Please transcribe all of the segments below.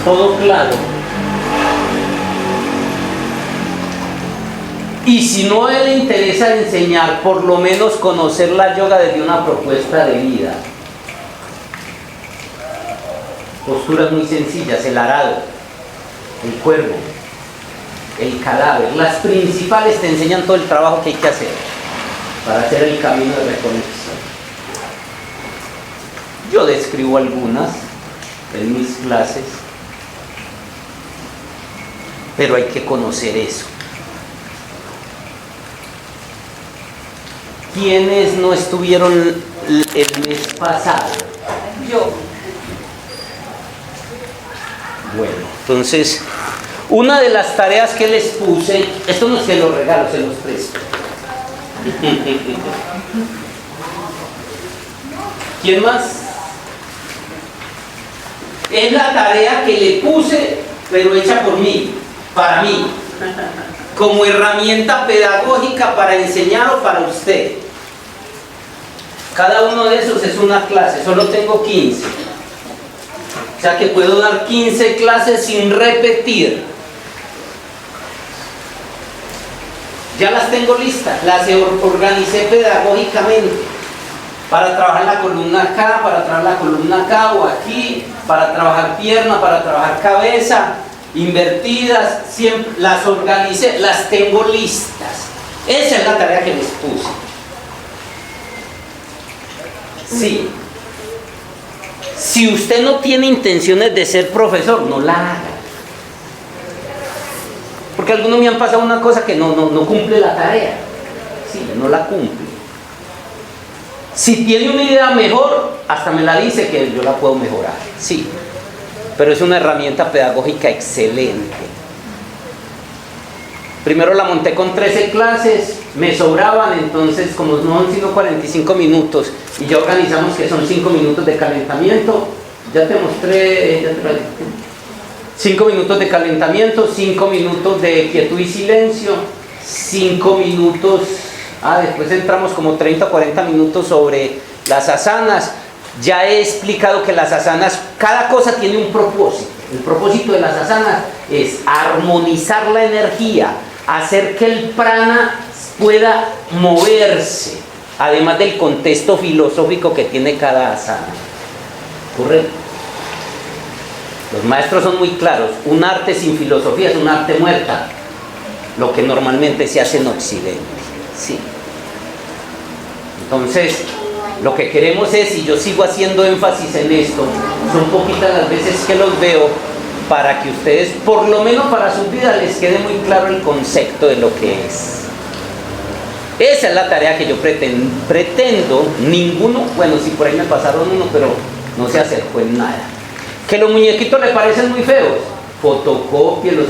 Todo claro. Y si no a él le interesa enseñar, por lo menos conocer la yoga desde una propuesta de vida. Posturas muy sencillas, el arado, el cuervo, el cadáver. Las principales te enseñan todo el trabajo que hay que hacer para hacer el camino de reconexión. Yo describo algunas en mis clases, pero hay que conocer eso. ¿Quiénes no estuvieron el mes pasado? Yo. Bueno, entonces, una de las tareas que les puse, esto no es que los regalo, se los presto. ¿Quién más? Es la tarea que le puse, pero hecha por mí, para mí, como herramienta pedagógica para enseñar o para usted. Cada uno de esos es una clase, solo tengo 15. O sea que puedo dar 15 clases sin repetir. Ya las tengo listas, las organicé pedagógicamente. Para trabajar la columna acá, para trabajar la columna acá o aquí, para trabajar pierna, para trabajar cabeza, invertidas, siempre las organicé, las tengo listas. Esa es la tarea que les puse. Sí. Si usted no tiene intenciones de ser profesor, no la haga. Porque algunos me han pasado una cosa que no cumple la tarea. Sí, no la cumple. Si tiene una idea mejor, hasta me la dice que yo la puedo mejorar. Sí, pero es una herramienta pedagógica excelente. Primero la monté con 13 clases, me sobraban, entonces como no han sido 45 minutos y ya organizamos que son 5 minutos de calentamiento, ya te mostré, 5 minutos de calentamiento, 5 minutos de quietud y silencio, 5 minutos, después entramos como 30 o 40 minutos sobre las asanas. Ya he explicado que las asanas, cada cosa tiene un propósito. El propósito de las asanas es armonizar la energía, hacer que el prana pueda moverse, además del contexto filosófico que tiene cada asana. ¿Correcto? Los maestros son muy claros, un arte sin filosofía es un arte muerta, lo que normalmente se hace en Occidente. Sí. Entonces, lo que queremos es, y yo sigo haciendo énfasis en esto, son poquitas las veces que los veo, para que ustedes, por lo menos para su vida, les quede muy claro el concepto de lo que es. Esa es la tarea que yo pretendo, ninguno, bueno, si por ahí me pasaron uno, pero no se acercó en nada. Que los muñequitos le parecen muy feos, fotocópielos,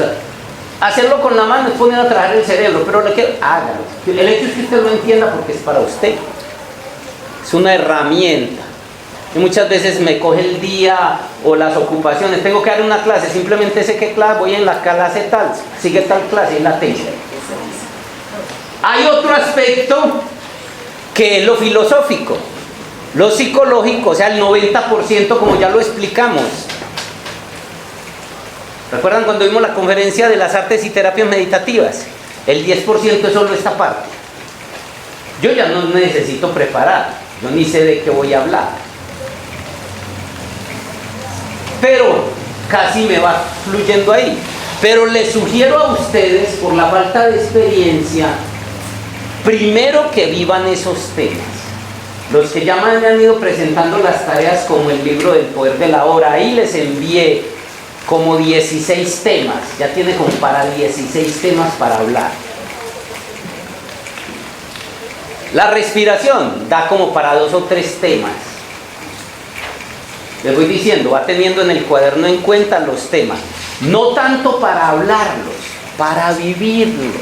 hacerlo con la mano es poner a trabajar el cerebro, pero hágalo. El hecho es que usted lo entienda porque es para usted. Es una herramienta. Y muchas veces me coge el día o las ocupaciones. Tengo que dar una clase, simplemente sé qué clase, voy en la clase tal, sigue tal clase y la tengo. Hay otro aspecto que es lo filosófico, lo psicológico, o sea, el 90%, como ya lo explicamos. ¿Recuerdan cuando vimos la conferencia de las artes y terapias meditativas? El 10% es solo esta parte. Yo ya no necesito preparar, yo ni sé de qué voy a hablar. Pero casi me va fluyendo ahí. Pero les sugiero a ustedes, por la falta de experiencia, primero que vivan esos temas. Los que ya me han ido presentando las tareas, como el libro del poder de la hora, ahí les envié como 16 temas. Ya tiene como para 16 temas para hablar. La respiración da como para 2 o 3 temas. Les voy diciendo, va teniendo en el cuaderno en cuenta los temas. No tanto para hablarlos, para vivirlos.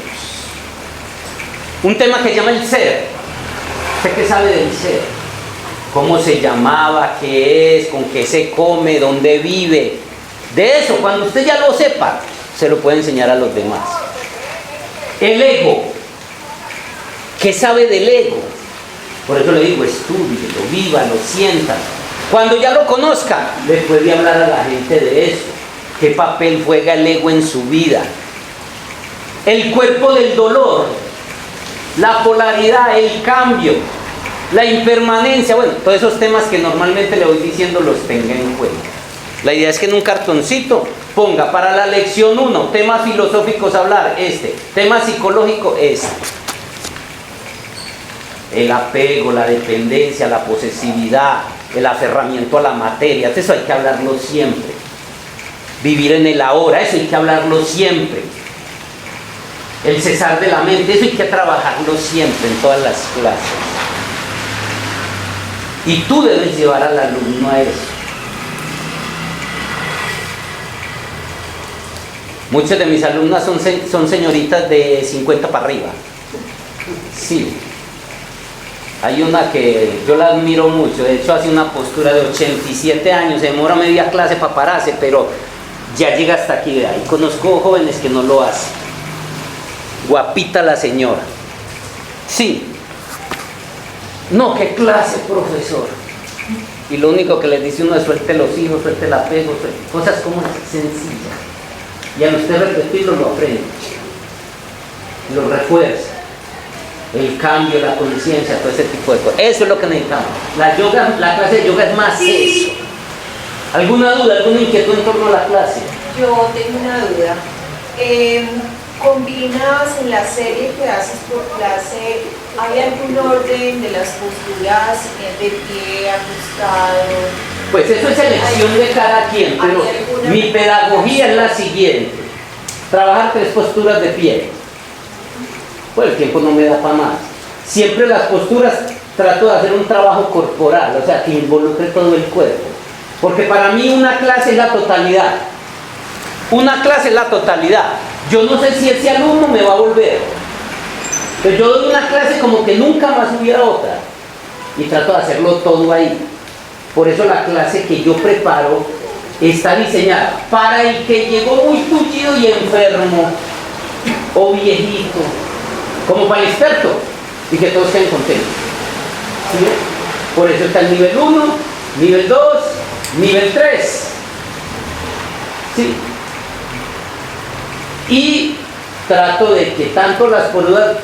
Un tema que se llama el ser. ¿Usted qué sabe del ser? ¿Cómo se llamaba? ¿Qué es? ¿Con qué se come? ¿Dónde vive? De eso, cuando usted ya lo sepa, se lo puede enseñar a los demás. El ego. ¿Qué sabe del ego? Por eso le digo, estúdielo, vívalo, siéntalo. Cuando ya lo conozca, le puede hablar a la gente de eso. ¿Qué papel juega el ego en su vida? El cuerpo del dolor, la polaridad, el cambio, la impermanencia, bueno, todos esos temas que normalmente le voy diciendo los tenga en cuenta. La idea es que en un cartoncito ponga para la lección 1, temas filosóficos hablar, tema psicológico, el apego, la dependencia, la posesividad, el aferramiento a la materia, eso hay que hablarlo siempre. Vivir en el ahora, eso hay que hablarlo siempre. El cesar de la mente, eso hay que trabajarlo siempre en todas las clases. Y tú debes llevar al alumno a eso. Muchas de mis alumnas son señoritas de 50 para arriba. Sí. Hay una que yo la admiro mucho, de hecho hace una postura de 87 años, se demora media clase para pararse, pero ya llega hasta aquí. Ahí conozco jóvenes que no lo hacen. Guapita la señora. Sí. No, qué clase, profesor. Y lo único que les dice uno es suelte los hijos, suelte el apego, cosas como sencillas. Y al usted repetirlo lo aprende. Lo refuerza. El cambio, la conciencia, todo ese tipo de cosas. Eso es lo que necesitamos. La clase de yoga es más eso. ¿Alguna duda, alguna inquietud en torno a la clase? Yo tengo una duda. ¿Combinas en la serie que haces por clase, hay algún orden de las posturas de pie, acostado? Pues eso es elección de cada quien, pero mi pedagogía es la siguiente. Trabajar 3 posturas de pie. Pues el tiempo no me da para más. Siempre las posturas trato de hacer un trabajo corporal, o sea, que involucre todo el cuerpo. Porque para mí una clase es la totalidad. Una clase es la totalidad. Yo no sé si ese alumno me va a volver. Pero yo doy una clase como que nunca más hubiera otra. Y trato de hacerlo todo ahí. Por eso la clase que yo preparo está diseñada para el que llegó muy tullido y enfermo, o viejito, como para el experto, y que todos queden contentos. ¿Sí? Por eso está el nivel 1, nivel 2, nivel 3. ¿Sí? Y trato de que tanto las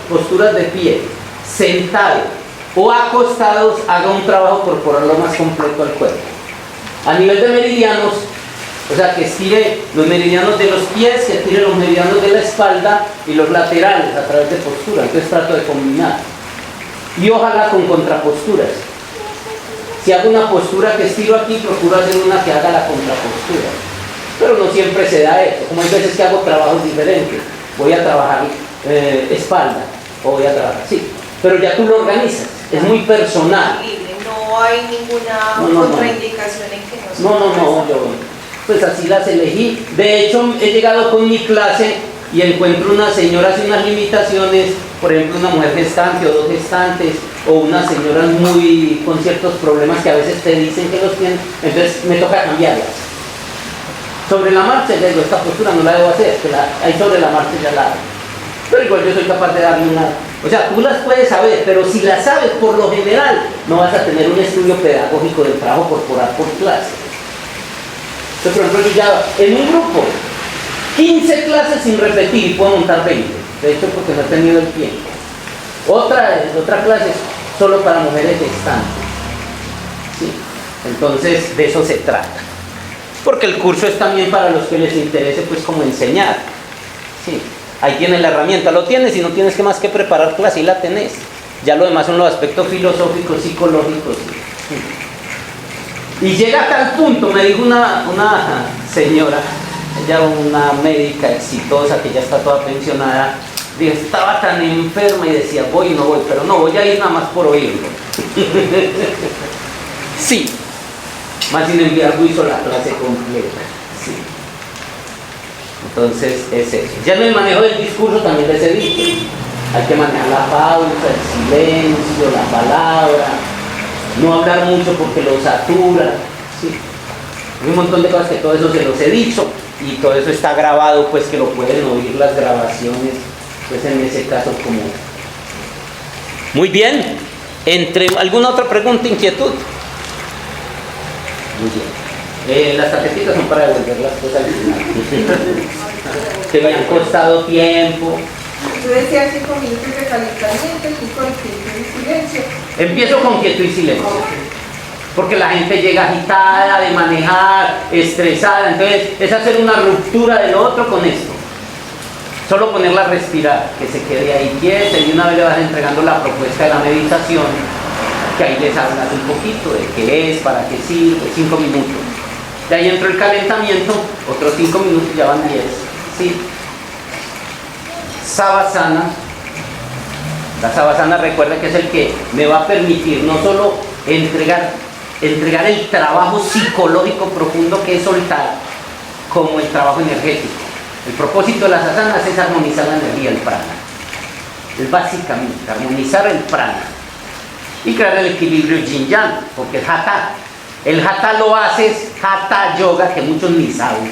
posturas de pie, sentado o acostados, haga un trabajo corporal lo más completo al cuerpo. A nivel de meridianos, o sea, que estire los meridianos de los pies, que estire los meridianos de la espalda y los laterales a través de postura. Entonces trato de combinar. Y ojalá con contraposturas. Si hago una postura que estiro aquí, procuro hacer una que haga la contrapostura. Pero no siempre se da eso. Como hay veces que hago trabajos diferentes. Voy a trabajar espalda, o voy a trabajar así. Pero ya tú lo organizas. Es muy personal. No hay ninguna contraindicación en que no, yo pues así las elegí. De hecho, he llegado con mi clase y encuentro unas señoras y unas limitaciones, por ejemplo, una mujer gestante o 2 gestantes, o unas señoras muy con ciertos problemas que a veces te dicen que los tienen, entonces me toca cambiarlas. Sobre la marcha, ya digo, esta postura no la debo hacer, que ahí sobre la marcha ya la hago. Pero igual yo soy capaz de darle una... O sea, tú las puedes saber, pero si las sabes, por lo general, no vas a tener un estudio pedagógico del trabajo corporal por clase. Entonces, por ejemplo, yo ya en un grupo, 15 clases sin repetir y puedo montar 20. De hecho, porque no he tenido el tiempo. Otra clase solo para mujeres gestantes. ¿Sí? Entonces, de eso se trata. Porque el curso es también para los que les interese, pues, como enseñar. ¿Sí? Ahí tienes la herramienta, lo tienes y no tienes que más que preparar clase y la tenés. Ya lo demás son los aspectos filosóficos, psicológicos. ¿Sí? Y llega a tal punto, me dijo una señora, ella una médica exitosa que ya está toda pensionada, dijo, estaba tan enferma y decía, voy y no voy, pero no, voy a ir nada más por oírlo. Sí, más sin embargo hizo la clase completa. Sí. Entonces es eso. Ya en el manejo del discurso también les he dicho. Hay que manejar la pausa, el silencio, la palabra, no hablar mucho porque lo satura. ¿Sí? Hay un montón de cosas que todo eso se los he dicho y todo eso está grabado, pues que lo pueden oír las grabaciones, pues en ese caso como. Muy bien. ¿Alguna otra pregunta, inquietud? Muy bien. Las tarjetitas son para devolver las cosas al final. Que me han costado tiempo. Tú decías 5 minutos de calentamiento y 5 de quietud y silencio. Empiezo con quietud y silencio. Porque la gente llega agitada de manejar, estresada. Entonces es hacer una ruptura del otro con esto. Solo ponerla a respirar, que se quede ahí quieta, y una vez le vas entregando la propuesta de la meditación, que ahí les hablas un poquito de qué es, para qué sirve, 5 minutos. De ahí entró el calentamiento, otros 5 minutos, ya van 10. ¿Sí? Savasana. La Savasana, recuerda que es el que me va a permitir no solo entregar el trabajo psicológico profundo que es soltar, como el trabajo energético. El propósito de las asanas es armonizar la energía del prana. Es básicamente armonizar el prana y crear el equilibrio yin-yang, porque el hatha. El hatha lo haces, hatha yoga, que muchos ni saben.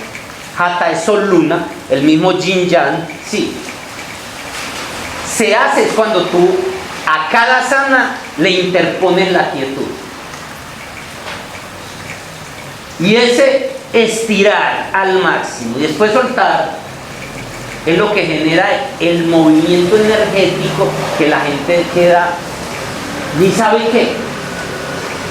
Hatha es sol luna, el mismo yin-yang, sí. Se hace es cuando tú a cada asana le interpones la quietud. Y ese estirar al máximo y después soltar es lo que genera el movimiento energético, que la gente queda ni sabe qué.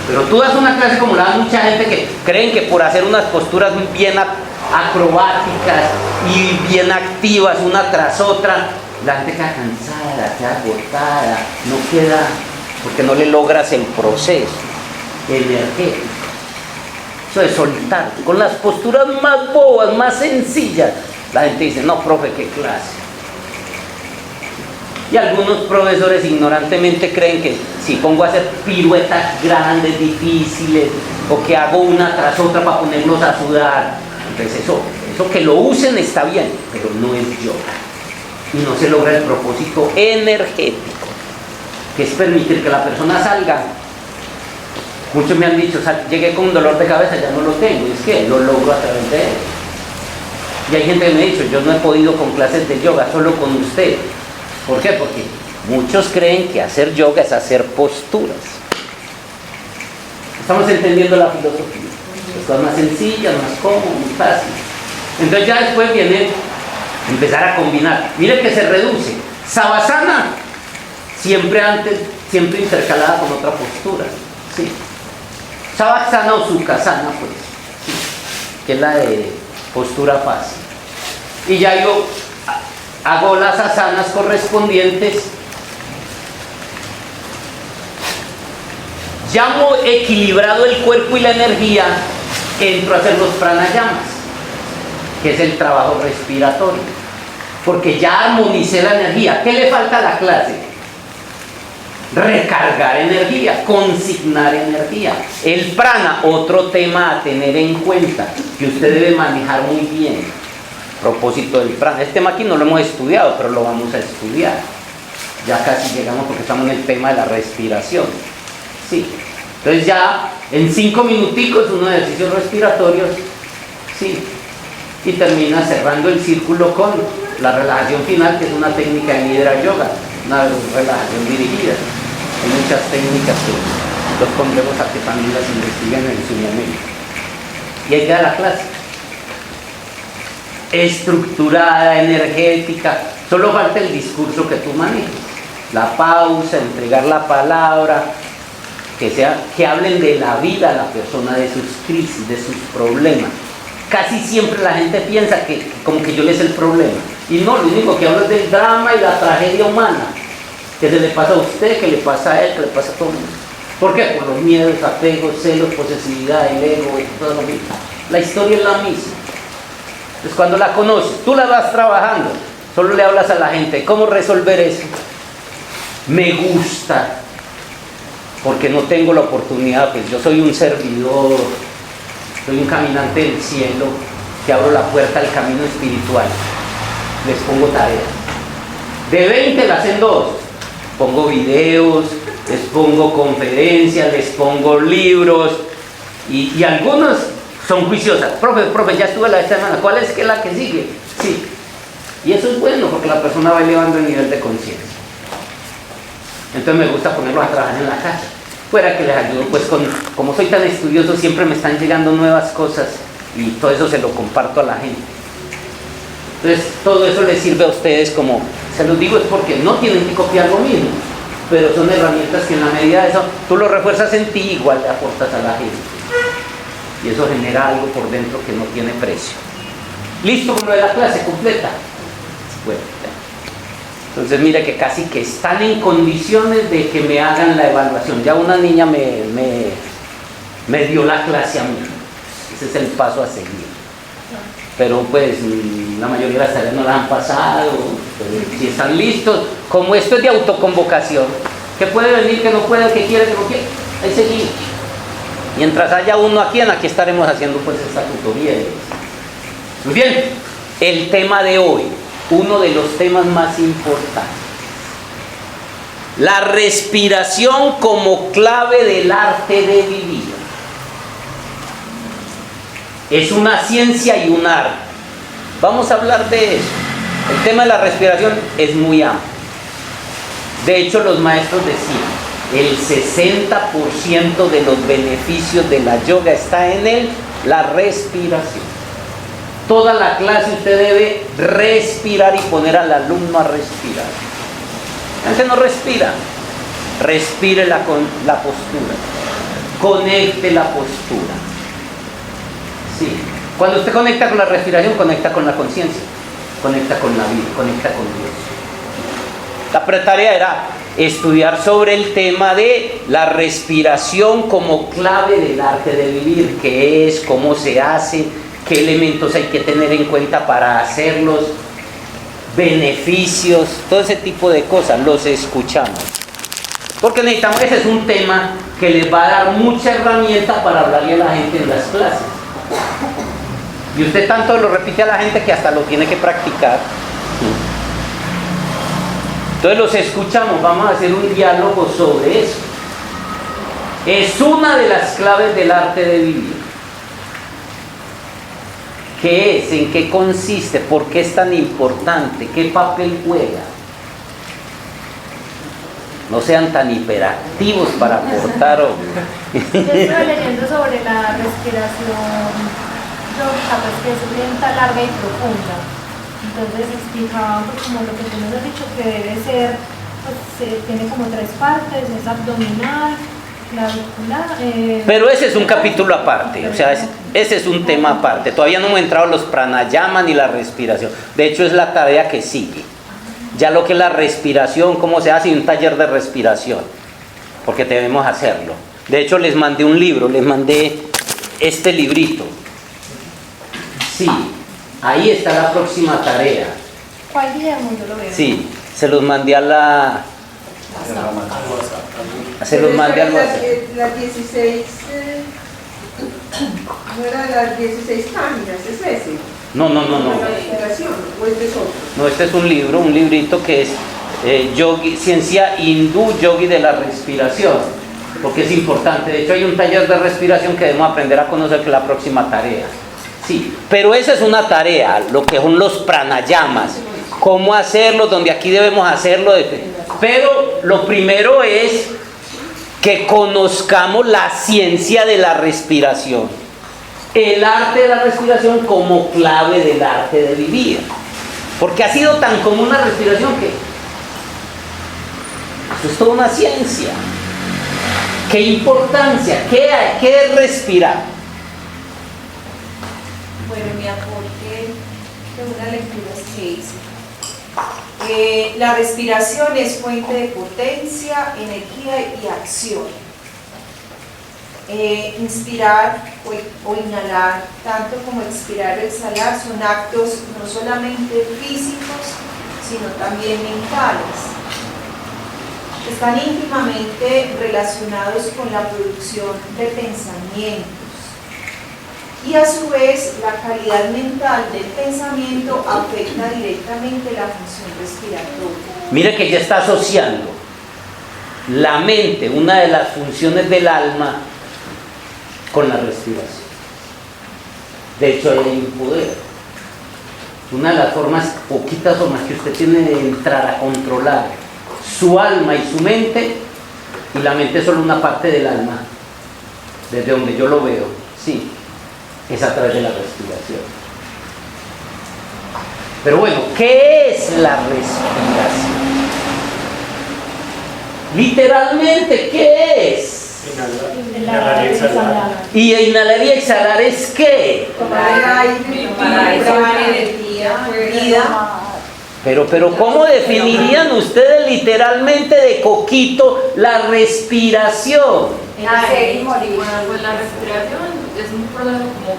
Pero tú das una clase como la da mucha gente, que creen que por hacer unas posturas bien acrobáticas y bien activas una tras otra, la gente queda cansada, queda agotada, no queda, porque no le logras el proceso energético. Eso de soltar, con las posturas más bobas, más sencillas, la gente dice, no, profe, qué clase. Y algunos profesores ignorantemente creen que si pongo a hacer piruetas grandes, difíciles, o que hago una tras otra para ponerlos a sudar, entonces eso que lo usen está bien, pero no es yoga. Y no se logra el propósito energético, que es permitir que la persona salga. Muchos me han dicho, llegué con un dolor de cabeza, ya no lo tengo, es que lo logro a través de él. Y hay gente que me ha dicho, yo no he podido con clases de yoga, solo con usted. ¿Por qué? Porque muchos creen que hacer yoga es hacer posturas. Estamos entendiendo la filosofía. Esto es más sencilla, más cómodo, muy fácil. Entonces ya después viene empezar a combinar. Mire que se reduce. Savasana, siempre intercalada con otra postura. ¿Sí? Savasana o Sukhasana, pues, ¿sí? Que es la de postura fácil. Y ya yo hago las asanas correspondientes. Ya equilibrado el cuerpo y la energía, entro a hacer los pranayamas, que es el trabajo respiratorio, porque ya armonicé la energía. ¿Qué le falta a la clase? Recargar energía, consignar energía. El prana, otro tema a tener en cuenta, que usted debe manejar muy bien. Propósito del prana. Este tema aquí no lo hemos estudiado, pero lo vamos a estudiar. Ya casi llegamos porque estamos en el tema de la respiración. Sí. Entonces ya en 5 minuticos unos ejercicios respiratorios. Sí. Y termina cerrando el círculo con la relajación final, que es una técnica de Nidra Yoga, una relajación dirigida. Hay muchas técnicas que los pondremos a que también las investiguen en su momento. Y ahí queda la clase. Estructurada, energética, solo falta el discurso que tú manejes, la pausa, entregar la palabra, que hablen de la vida de la persona, de sus crisis, de sus problemas. Casi siempre la gente piensa que como que yo le sé el problema, y no, lo único que hablo es del drama y la tragedia humana, que se le pasa a usted, que le pasa a él, que le pasa a todo el mundo. ¿Por qué? Por los miedos, apegos, celos, posesividad, el ego y todo lo mismo. La historia es la misma. Entonces cuando la conoces, tú la vas trabajando, solo le hablas a la gente, ¿cómo resolver eso? Me gusta, porque no tengo la oportunidad, pues yo soy un servidor, soy un caminante del cielo, que abro la puerta al camino espiritual, les pongo tareas. De 20 las hacen 2, pongo videos, les pongo conferencias, les pongo libros, y algunos son juiciosas. Profe, ya estuve la semana, ¿cuál es que la que sigue? Sí. Y eso es bueno porque la persona va elevando el nivel de conciencia. Entonces me gusta ponerlos a trabajar en la casa. fuera que les ayudo, pues como soy tan estudioso siempre me están llegando nuevas cosas y todo eso se lo comparto a la gente. Entonces todo eso les sirve a ustedes, como se los digo, es porque no tienen que copiar lo mismo, pero son herramientas que en la medida de eso tú lo refuerzas en ti, igual le aportas a la gente y eso genera algo por dentro que no tiene precio. ¿Listo con lo de la clase completa? Bueno, ya. Entonces mire que casi que están en condiciones de que me hagan la evaluación. Ya una niña me dio la clase a mí. Ese es el paso a seguir. Pero pues la mayoría de las tareas no las han pasado. Pero si están listos, como esto es de autoconvocación, que puede venir, que no puede, que quiere, que no quiere, ahí seguimos. Mientras haya uno aquí estaremos haciendo pues esta tutoría. Muy bien, el tema de hoy, uno de los temas más importantes. La respiración como clave del arte de vivir. Es una ciencia y un arte. Vamos a hablar de eso. El tema de la respiración es muy amplio. De hecho, los maestros decían, el 60% de los beneficios de la yoga está en la respiración. Toda la clase usted debe respirar y poner al alumno a respirar. La gente no respira. Respire la postura. Conecte la postura. Sí. Cuando usted conecta con la respiración, conecta con la conciencia. Conecta con la vida, conecta con Dios. La tarea era estudiar sobre el tema de la respiración como clave del arte de vivir. ¿Qué es? ¿Cómo se hace? ¿Qué elementos hay que tener en cuenta para hacerlos? Beneficios, todo ese tipo de cosas, los escuchamos. Porque necesitamos, ese es un tema que les va a dar mucha herramienta para hablarle a la gente en las clases. Y usted tanto lo repite a la gente que hasta lo tiene que practicar. Entonces los escuchamos, vamos a hacer un diálogo sobre eso. Es una de las claves del arte de vivir. ¿Qué es? ¿En qué consiste? ¿Por qué es tan importante? ¿Qué papel juega? No sean tan hiperactivos para aportar. Yo estuve leyendo sobre la respiración yoga, pues que es lenta, larga y profunda. Entonces explicaba pues, como lo que tú nos has dicho, que debe ser, pues tiene como 3 partes, es abdominal, clavicular. Pero ese es un capítulo aparte, o sea, ese es un tema aparte. Todavía no hemos entrado en los pranayama ni la respiración. De hecho, es la tarea que sigue. Ya lo que es la respiración, cómo se hace, un taller de respiración, porque debemos hacerlo. De hecho, les mandé un libro, les mandé este librito. Sí, ahí está la próxima tarea. ¿Cuál Guillermo? Yo lo veo. Sí, se los mandé a la... Se los mandé al WhatsApp. Las 16, no era las 16 páginas, ¿es ese? No. ¿La respiración o este es otro? No, este es un librito que es yogi, ciencia hindú yogi de la respiración, porque es importante. De hecho, hay un taller de respiración que debemos aprender a conocer, que es la próxima tarea. Sí, pero esa es una tarea, lo que son los pranayamas, cómo hacerlo, donde aquí debemos hacerlo. Pero lo primero es que conozcamos la ciencia de la respiración, el arte de la respiración como clave del arte de vivir, porque ha sido tan común la respiración que eso es toda una ciencia. ¿Qué importancia? ¿Qué es respirar? Bueno, mi aporte de una lectura que hice. La respiración es fuente de potencia, energía y acción. Inspirar o inhalar, tanto como expirar o exhalar, son actos no solamente físicos, sino también mentales. Están íntimamente relacionados con la producción de pensamientos. Y a su vez, la calidad mental del pensamiento afecta directamente la función respiratoria. Mire que ya está asociando la mente, una de las funciones del alma, con la respiración. De hecho, hay un poder. Una de las poquitas formas que usted tiene de entrar a controlar su alma y su mente y la mente es solo una parte del alma, desde donde yo lo veo, sí, es a través de la respiración. Pero bueno, ¿qué es la respiración? Literalmente, ¿qué es? Inhalar y exhalar. Y inhalar y exhalar es ¿qué? Tomar aire, Para vibrar, tomar energía, vida. Pero ¿cómo definirían ustedes literalmente de coquito la respiración? Nacer y morir. Bueno, pues la respiración es un proceso como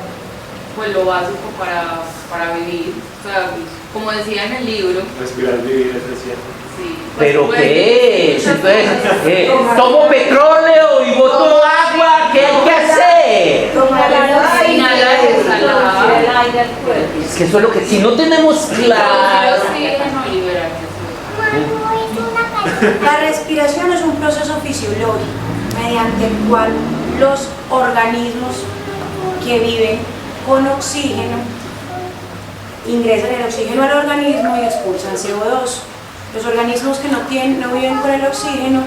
pues lo básico para vivir. O sea, como decía en el libro, Respirar, vivir, es decir. sí. Pues, ¿Pero pues, qué es? Entonces, tomo petróleo y boto agua, ¿qué hay que hacer? Inhalar y exhalar. el aire al cuerpo. Es que eso es lo que, si no tenemos claro... Oxígeno, liberar. La respiración es un proceso fisiológico mediante el cual los organismos que viven con oxígeno ingresan el oxígeno al organismo y expulsan CO2. Los organismos que no viven con el oxígeno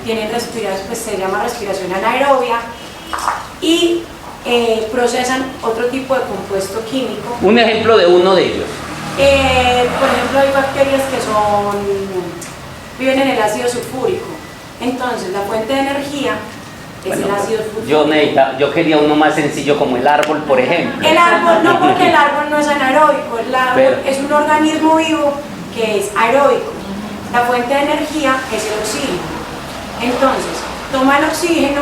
tienen respiración, pues se llama respiración anaerobia y procesan otro tipo de compuesto químico. Un ejemplo de uno de ellos. Por ejemplo, hay bacterias que viven en el ácido sulfúrico. Entonces, la fuente de energía es el ácido sulfúrico. Yo quería uno más sencillo como el árbol, por ejemplo. El árbol, no, porque el árbol no es anaeróbico, el árbol Pero- es un organismo vivo que es aeróbico. La fuente de energía es el oxígeno. Entonces, toma el oxígeno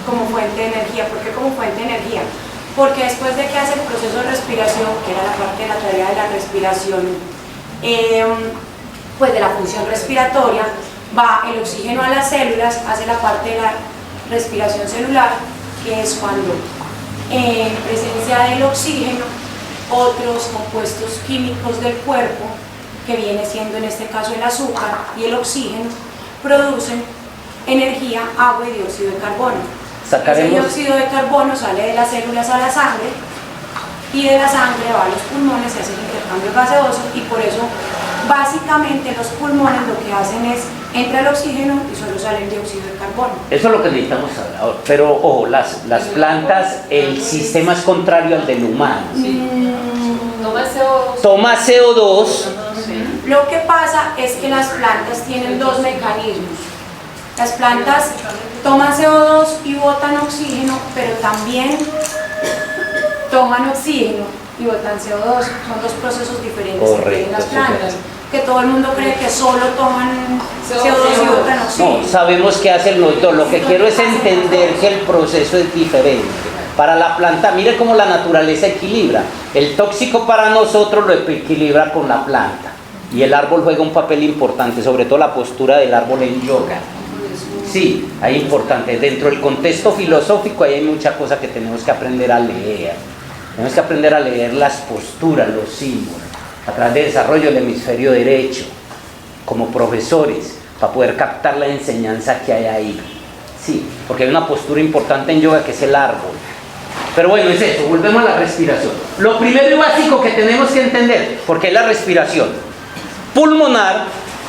como fuente de energía. ¿Por qué como fuente de energía? Porque después de que hace el proceso de respiración, que era la parte de la tarea de la respiración, pues de la función respiratoria, va el oxígeno a las células, hace la parte de la respiración celular, que es cuando en presencia del oxígeno, otros compuestos químicos del cuerpo, que viene siendo en este caso el azúcar y el oxígeno, producen energía, agua y dióxido de carbono. Ese dióxido de carbono sale de las células a la sangre y de la sangre va a los pulmones, se hace el intercambio gaseoso y por eso básicamente los pulmones lo que hacen es entra el oxígeno y solo sale el dióxido de carbono. Eso es lo que necesitamos saber ahora. Pero ojo, las plantas, el sistema es contrario al del humano. Toma CO2. Toma CO2. Lo que pasa es que las plantas tienen dos mecanismos. Las plantas toman CO2 y botan oxígeno, pero también toman oxígeno y botan CO2. Son dos procesos diferentes que tienen las plantas. Que todo el mundo cree que solo toman CO2 y botan oxígeno. No, sabemos qué hacen los dos. Lo que quiero es entender que el proceso es diferente. Para la planta, mire cómo la naturaleza equilibra. El tóxico para nosotros lo equilibra con la planta. Y el árbol juega un papel importante, sobre todo la postura del árbol en yoga. Sí, hay importante. Dentro del contexto filosófico ahí hay mucha cosa que tenemos que aprender a leer. Tenemos que aprender a leer las posturas, los símbolos, a través del desarrollo del hemisferio derecho, como profesores, para poder captar la enseñanza que hay ahí. Sí, porque hay una postura importante en yoga que es el árbol. Pero bueno, es eso, volvemos a la respiración. Lo primero y básico que tenemos que entender, porque es la respiración pulmonar,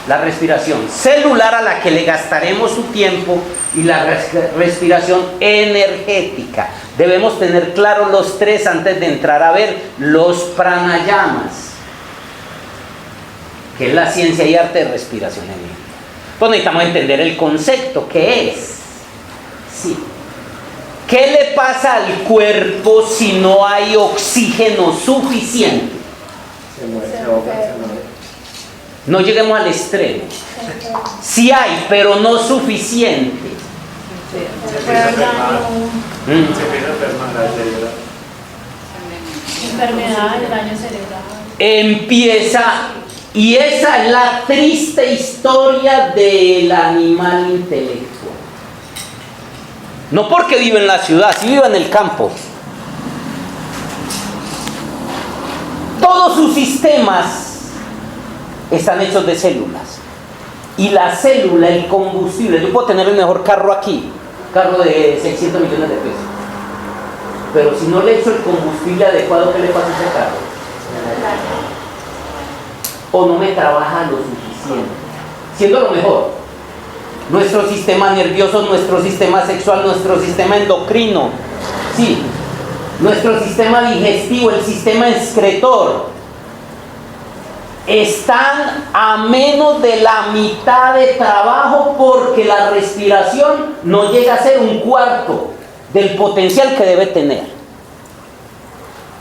la respiración celular a la que le gastaremos su tiempo y la respiración energética. Debemos tener claros los tres antes de entrar a ver los pranayamas, que es la ciencia y arte de respiración energética. Pues necesitamos entender el concepto, ¿qué es? Sí. ¿Qué le pasa al cuerpo si no hay oxígeno suficiente? Se muere, se ahoga, se muere. No lleguemos al extremo. Sí hay, pero no suficiente. Se empieza a enfermar. Se Mm. empieza a enfermar la cerebral. Enfermedades, daño cerebral. Empieza, y esa es la triste historia del animal intelectual. No porque vive en la ciudad, si vive en el campo. Todos sus sistemas están hechos de células. Y la célula, el combustible, yo puedo tener el mejor carro aquí, carro de 600 millones de pesos. Pero si no le echo el combustible adecuado, ¿qué le pasa a ese carro? O no me trabaja lo suficiente. Siendo lo mejor. nuestro sistema nervioso, nuestro sistema sexual, nuestro sistema endocrino, sí, nuestro sistema digestivo, el sistema excretor, están a menos de la mitad de trabajo porque la respiración no llega a ser un cuarto del potencial que debe tener.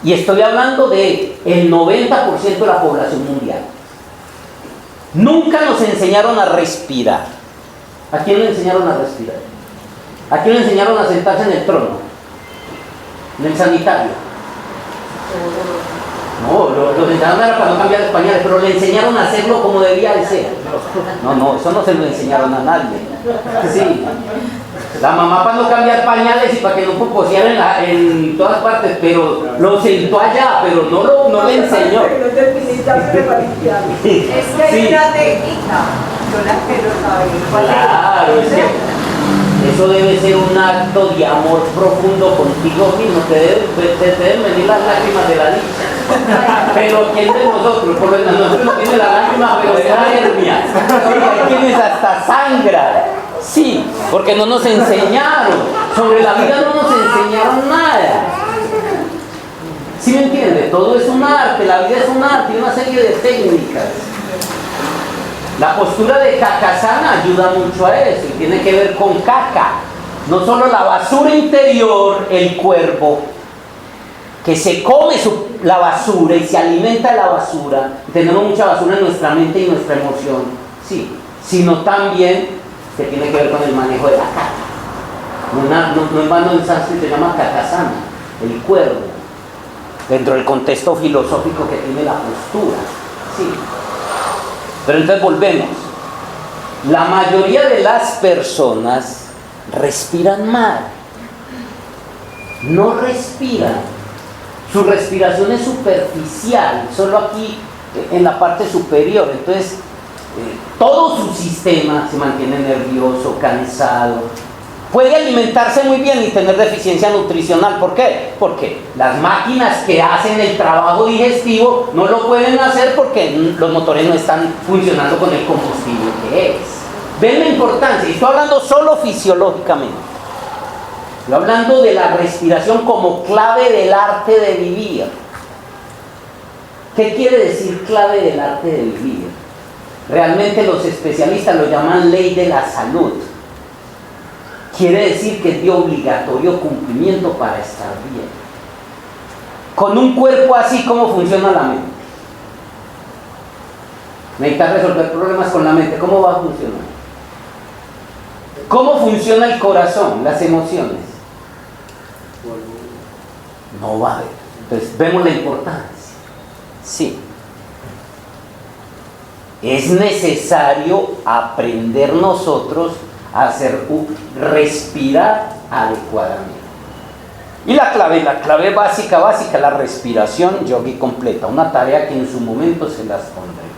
Y estoy hablando del 90% de la población mundial. Nunca nos enseñaron a respirar. ¿A quién le enseñaron a respirar? ¿A quién le enseñaron a sentarse en el trono? ¿En el sanitario? No, lo enseñaron era para no cambiar los pañales, pero le enseñaron a hacerlo como debía de ser. No, eso no se lo enseñaron a nadie. Sí. La mamá para no cambiar pañales y para que no poposeara en todas partes, pero lo sentó allá, pero no le enseñó. Es que hay una técnica, yo la quiero saber. Claro, es que eso debe ser un acto de amor profundo contigo mismo, te deben venir las lágrimas de la dicha. Pero ¿quién de nosotros? Por lo menos nosotros no tiene la lágrima, pero de la hernia. Sí, hay quienes hasta sangran. Sí, porque no nos enseñaron. Sobre la vida no nos enseñaron nada. ¿Sí me entiende? Todo es un arte, la vida es un arte y una serie de técnicas. La postura de Kakasana ayuda mucho a eso y tiene que ver con caca. No solo la basura interior, el cuerpo, que se come la basura y se alimenta de la basura. Tenemos mucha basura en nuestra mente y nuestra emoción, sí, sino también que tiene que ver con el manejo de la caca. No en vano en sánscrito se llama Kakasana, el cuerpo, dentro del contexto filosófico que tiene la postura, sí. Pero entonces volvemos. La mayoría de las personas respiran mal. No respiran. Su respiración es superficial, solo aquí en la parte superior. Entonces, todo su sistema se mantiene nervioso, cansado. Puede alimentarse muy bien y tener deficiencia nutricional. ¿Por qué? Porque las máquinas que hacen el trabajo digestivo no lo pueden hacer porque los motores no están funcionando con el combustible que es. ¿Ven la importancia? Y estoy hablando solo fisiológicamente. Estoy hablando de la respiración como clave del arte de vivir. ¿Qué quiere decir clave del arte de vivir? Realmente los especialistas lo llaman ley de la salud. Quiere decir que es de obligatorio cumplimiento para estar bien. Con un cuerpo así, ¿cómo funciona la mente? Necesitas resolver problemas con la mente. ¿Cómo va a funcionar? ¿Cómo funciona el corazón, las emociones? No va a haber. Entonces, vemos la importancia. Sí. Es necesario aprender nosotros a respirar adecuadamente. Y la clave básica, la respiración yogi completa, una tarea que en su momento se las pondré.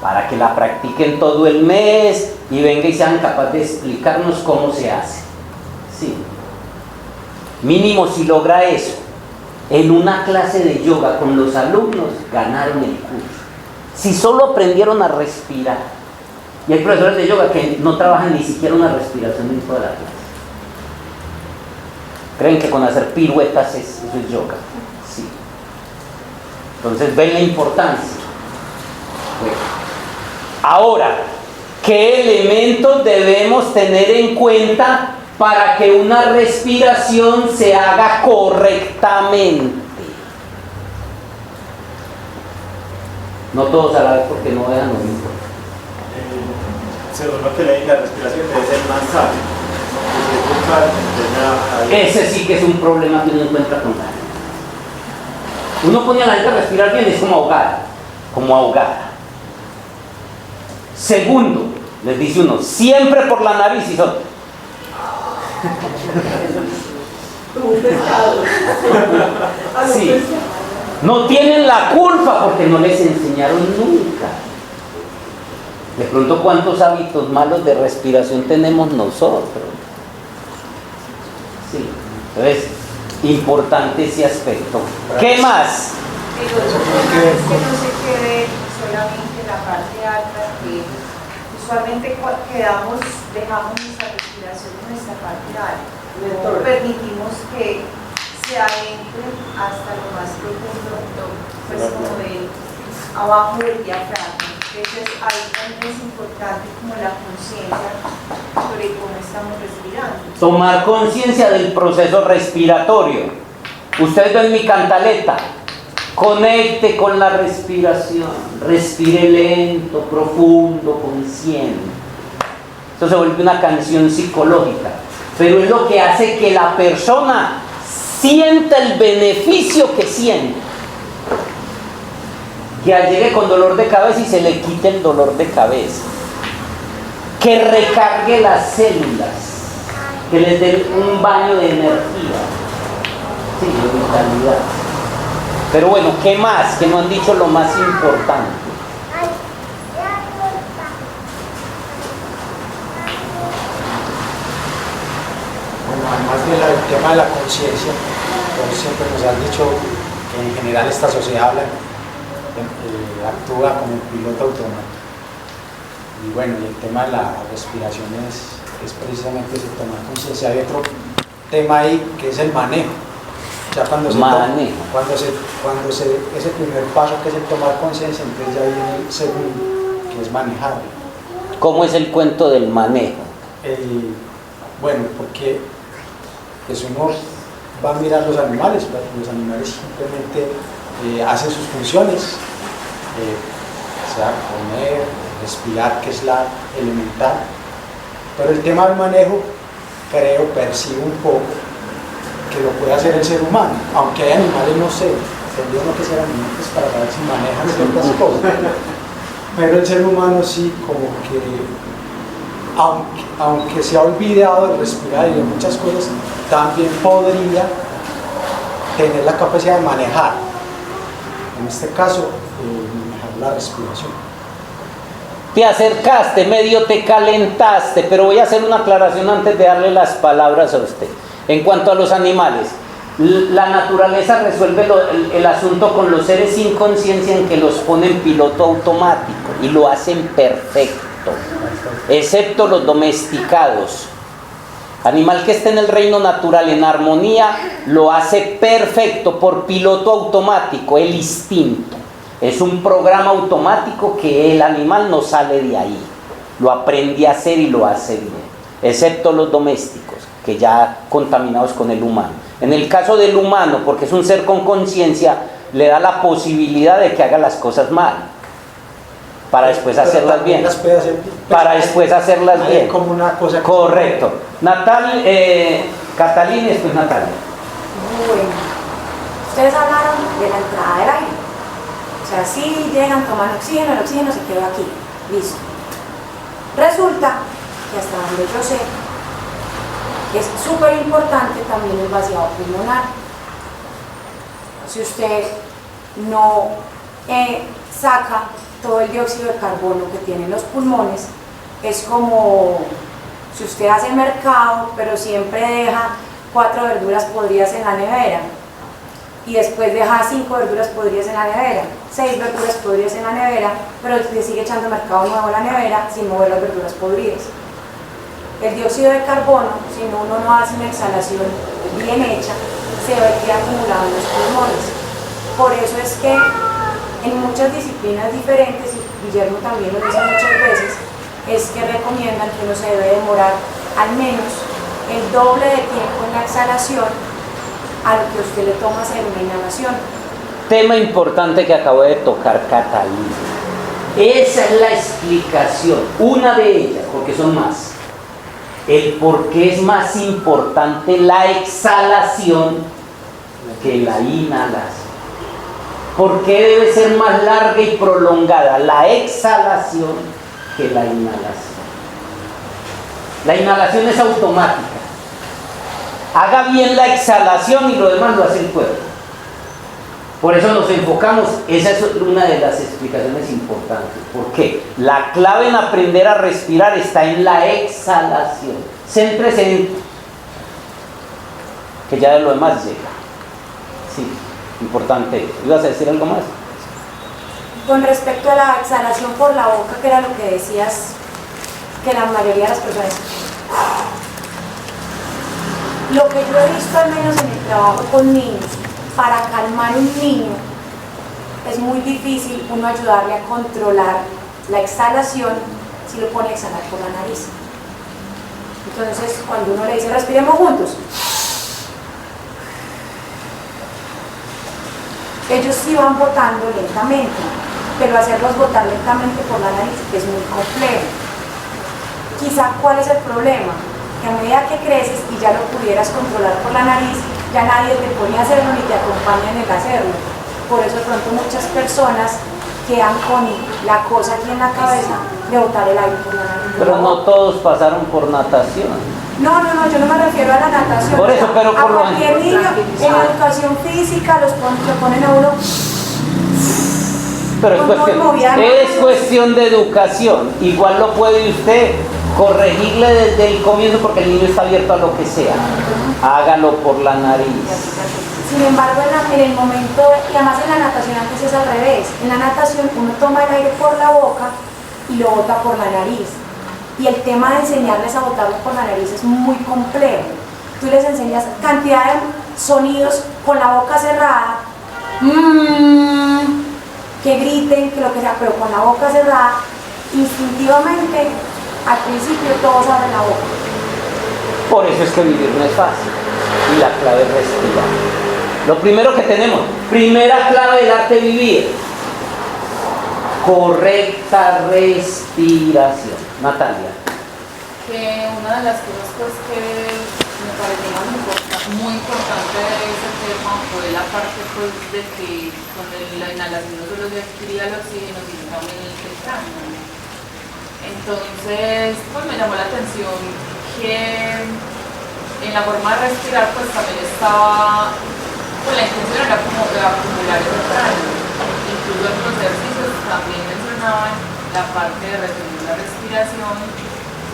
Para que la practiquen todo el mes y venga y sean capaces de explicarnos cómo se hace. Sí. Mínimo si logra eso, en una clase de yoga con los alumnos, ganaron el curso. Si solo aprendieron a respirar. Y hay profesores de yoga que no trabajan ni siquiera una respiración dentro de la clase. Creen que con hacer piruetas eso es yoga. Sí. Entonces ven la importancia. Bueno. Ahora, ¿qué elementos debemos tener en cuenta para que una respiración se haga correctamente? No todos a la vez porque no vean lo mismo. Según lo que leí, la respiración debe ser más sabia. Ese sí que es un problema que uno encuentra con la gente. Uno pone a la gente a respirar bien, es como ahogada. Segundo, les dice uno, siempre por la nariz y son. Sí. No tienen la culpa porque no les enseñaron nunca. De pronto, ¿cuántos hábitos malos de respiración tenemos nosotros? Sí, entonces, importante ese aspecto. ¿Qué más? Digo, que no se quede solamente la parte alta, que usualmente dejamos nuestra respiración en nuestra parte alta, no permitimos que se adentre hasta lo más profundo, pues como de abajo del diafragma. Entonces ahí también es importante como la conciencia sobre cómo estamos respirando. Tomar conciencia del proceso respiratorio. Ustedes ven mi cantaleta. Conecte con la respiración. Respire lento, profundo, consciente. Esto se vuelve una canción psicológica. Pero es lo que hace que la persona sienta el beneficio que siente. Que llegue con dolor de cabeza y se le quite el dolor de cabeza. Que recargue las células. Que les dé un baño de energía. Sí, de vitalidad. Pero bueno, ¿qué más? Que no han dicho lo más importante. Bueno, además del tema de la conciencia, pues siempre nos han dicho que en general esta sociedad actúa como un piloto automático. Y bueno, y el tema de la respiración es precisamente ese tomar conciencia. Hay otro tema ahí que es el manejo. Ya cuando ese primer paso que es el tomar conciencia, entonces ya viene el segundo, que es manejar. ¿Cómo es el cuento del manejo? Bueno, porque pues uno va a mirar los animales simplemente hacen sus funciones, sea comer, respirar, que es la elemental, pero el tema del manejo percibo un poco que lo puede hacer el ser humano, aunque hay animales, no sé, tendría uno que ser animales para saber si manejan ciertas cosas, pero el ser humano sí, como que aunque se ha olvidado de respirar y de muchas cosas, también podría tener la capacidad de manejar, en este caso, manejar la respiración. Te acercaste, medio te calentaste, pero voy a hacer una aclaración antes de darle las palabras a usted. En cuanto a los animales, la naturaleza resuelve el asunto con los seres sin conciencia en que los pone en piloto automático y lo hacen perfecto, excepto los domesticados. Animal que esté en el reino natural en armonía lo hace perfecto por piloto automático, el instinto. Es un programa automático que el animal no sale de ahí, lo aprende a hacer y lo hace bien, excepto los domésticos, que ya contaminados con el humano. En el caso del humano, porque es un ser con conciencia, le da la posibilidad de que haga las cosas mal, para después hacerlas bien. Para después hacerlas bien. Como una cosa. Correcto. Catalina y después Natalia. Bueno, ustedes hablaron de la entrada del aire. O sea, si llegan, toman oxígeno, el oxígeno se quedó aquí. Listo. Resulta que hasta donde yo sé, es súper importante también el vaciado pulmonar. Si usted no saca todo el dióxido de carbono que tienen los pulmones, es como si usted hace mercado, pero siempre deja 4 verduras podridas en la nevera y después deja 5 verduras podridas en la nevera, 6 verduras podridas en la nevera, pero le sigue echando mercado nuevo a la nevera sin mover las verduras podridas. El dióxido de carbono, si uno no hace una exhalación bien hecha, se va a quedar acumulado en los pulmones. Por eso es que en muchas disciplinas diferentes, y Guillermo también lo dice muchas veces, es que recomiendan que uno se debe demorar al menos el doble de tiempo en la exhalación a lo que usted le toma hacer una inhalación. Tema importante que acabo de tocar, Catalina. Esa es la explicación, una de ellas, porque son más. El por qué es más importante la exhalación que la inhalación. ¿Por qué debe ser más larga y prolongada la exhalación que la inhalación? La inhalación es automática. Haga bien la exhalación y lo demás lo hace el cuerpo. Por eso nos enfocamos, esa es una de las explicaciones importantes. ¿Por qué? La clave en aprender a respirar está en la exhalación. Céntrese en que ya de lo demás llega. Sí, importante. ¿Ibas a decir algo más? Con respecto a la exhalación por la boca, que era lo que decías que la mayoría de las personas. Lo que yo he visto, al menos en el trabajo con niños, para calmar un niño, es muy difícil uno ayudarle a controlar la exhalación si lo pone a exhalar por la nariz. Entonces, cuando uno le dice, respiremos juntos, ellos sí van botando lentamente, pero hacerlos botar lentamente por la nariz es muy complejo. Quizá, ¿cuál es el problema? Que a medida que creces y ya lo pudieras controlar por la nariz, ya nadie te pone a hacerlo ni te acompaña en el hacerlo. Por eso de pronto muchas personas quedan con la cosa aquí en la cabeza de botar el aire por la nariz. Pero no todos pasaron por natación. No, yo no me refiero a la natación. Por eso, pero a por lo cualquier niño, en educación física lo ponen a uno. Pero es cuestión de educación. Igual lo puede usted corregirle desde el comienzo porque el niño está abierto a lo que sea. Hágalo por la nariz. Sin embargo, en el momento, y además en la natación antes es al revés. En la natación uno toma el aire por la boca y lo bota por la nariz. Y el tema de enseñarles a botarlo por la nariz es muy complejo. Tú les enseñas cantidad de sonidos con la boca cerrada, que griten, que lo que sea, pero con la boca cerrada, instintivamente, al principio todos abren la boca. Por eso es que vivir no es fácil. Y la clave es respirar. Lo primero que tenemos, primera clave del arte de vivir, correcta respiración. Natalia. Que una de las cosas pues, que me parecía muy importante de ese tema fue la parte pues, de que con la inhalación no solo se adquiría el oxígeno, sino también el cráneo. Entonces, pues me llamó la atención que en la forma de respirar pues también estaba, pues la intención era como de acumular el cráneo. Incluso en los ejercicios también mencionaban la parte de retener la respiración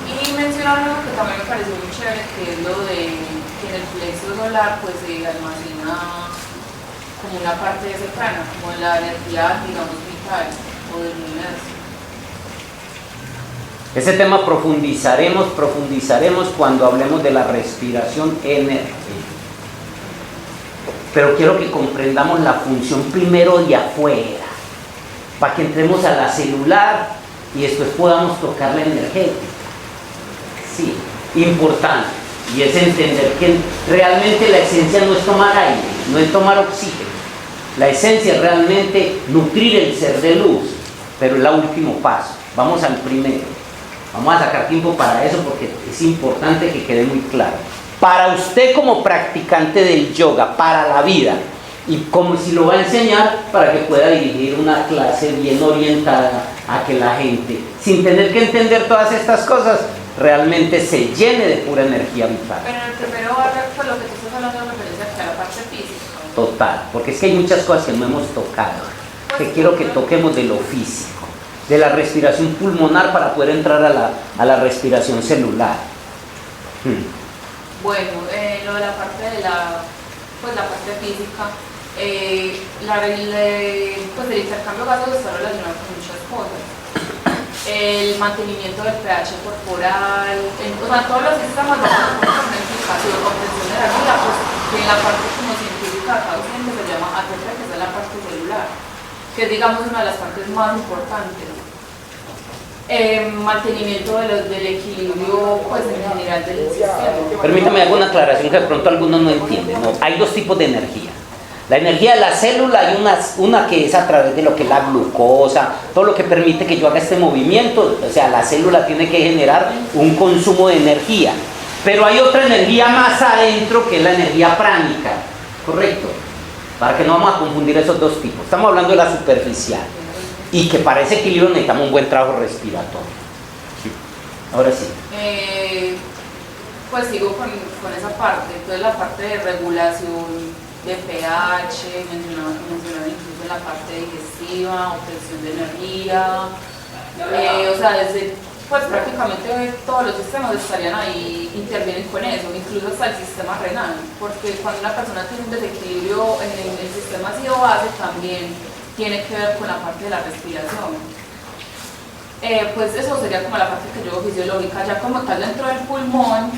y mencionaron algo que también me pareció muy chévere, que es lo de que en el plexo solar pues se almacena como una parte de ese cráneo, como la energía, digamos, vital o del universo. Ese tema profundizaremos cuando hablemos de la respiración energética. Pero quiero que comprendamos la función primero de afuera, para que entremos a la celular y después podamos tocar la energética. Sí, importante. Y es entender que realmente la esencia no es tomar aire, no es tomar oxígeno. La esencia es realmente nutrir el ser de luz, pero es el último paso. Vamos al primero. Vamos a sacar tiempo para eso porque es importante que quede muy claro. Para usted como practicante del yoga, para la vida, y como si lo va a enseñar para que pueda dirigir una clase bien orientada a que la gente, sin tener que entender todas estas cosas, realmente se llene de pura energía vital. Pero en el primero, pues lo que tú estás hablando de referencia a la parte física. Total, porque es que hay muchas cosas que no hemos tocado, que quiero que toquemos de lo físico, de la respiración pulmonar para poder entrar a la respiración celular. Bueno, lo de la parte de la parte física, pues el intercambio gaseoso está relacionado con muchas cosas. El mantenimiento del pH corporal, o sea, todos los sistemas de obtención de energía, pues que en la parte como científica acá se llama ATP, que es la parte celular, que es digamos una de las partes más importantes. Mantenimiento del equilibrio pues en general del sistema. Permítame hacer una aclaración que de pronto algunos no entienden. No, hay dos tipos de energía. La energía de la célula hay una que es a través de lo que es la glucosa, todo lo que permite que yo haga este movimiento, o sea, la célula tiene que generar un consumo de energía. Pero hay otra energía más adentro que es la energía pránica, ¿correcto? Para que no vamos a confundir esos dos tipos. Estamos hablando de la superficial. Y que para ese equilibrio necesitamos un buen trabajo respiratorio. Sí. Ahora sí. Pues sigo con esa parte. Entonces la parte de regulación de pH, mencionaban incluso la parte digestiva, obtención de energía. O sea, desde pues prácticamente todos los sistemas estarían ahí, intervienen con eso, incluso hasta el sistema renal, porque cuando una persona tiene un desequilibrio en el sistema ácido base también tiene que ver con la parte de la respiración. Pues eso sería como la parte que yo veo fisiológica. Ya como tal dentro del pulmón,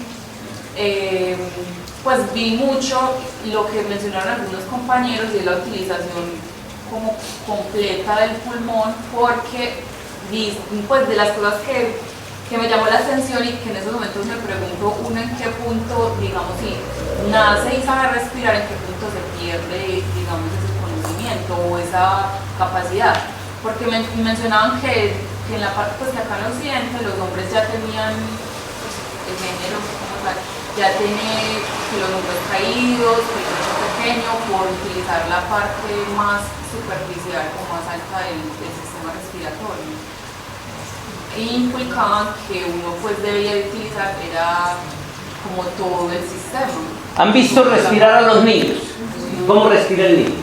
pues vi mucho lo que mencionaron algunos compañeros y es la utilización como completa del pulmón, porque pues de las cosas que me llamó la atención y que en esos momentos me pregunto uno en qué punto, digamos, si nace y sabe respirar, en qué punto se pierde, digamos, ese conocimiento o esa capacidad, porque mencionaban que en la parte, pues que acá en Occidente los hombres ya tenían, pues, el género como tal, ya tiene que los hombres caídos, que el pecho pequeño, por utilizar la parte más superficial o más alta del sistema respiratorio. E inculcaban que uno pues debía utilizar era como todo el sistema. ¿Han visto respirar a los niños? ¿Cómo respira el niño?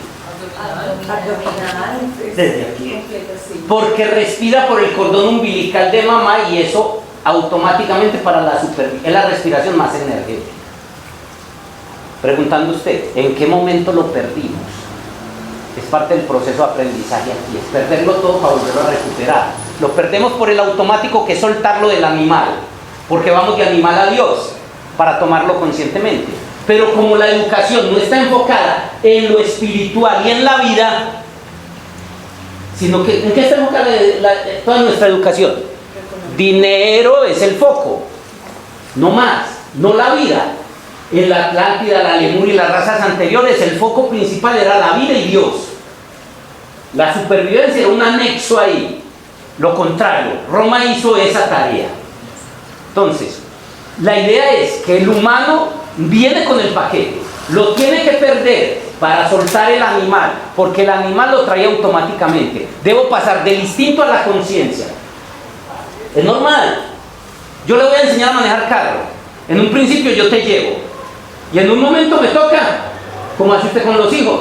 Abdominal. Desde aquí. Porque respira por el cordón umbilical de mamá y eso automáticamente para la supervivencia, es la respiración más energética. Preguntando usted, ¿en qué momento lo perdimos? Es parte del proceso de aprendizaje aquí, es perderlo todo para volverlo a recuperar. Lo perdemos por el automático que es soltarlo del animal, porque vamos de animal a Dios, para tomarlo conscientemente. Pero como la educación no está enfocada en lo espiritual y en la vida, sino que ¿en qué está enfocada toda nuestra educación? Dinero es el foco, no más, no la vida. En la Atlántida, la Lemuria y las razas anteriores, el foco principal era la vida y Dios. La supervivencia era un anexo ahí. Lo contrario, Roma hizo esa tarea. Entonces, la idea es que el humano viene con el paquete, lo tiene que perder para soltar el animal, porque el animal lo trae automáticamente. Debo pasar del instinto a la conciencia. Es normal. Yo le voy a enseñar a manejar carro. En un principio yo te llevo. Y en un momento me toca, como hace usted con los hijos.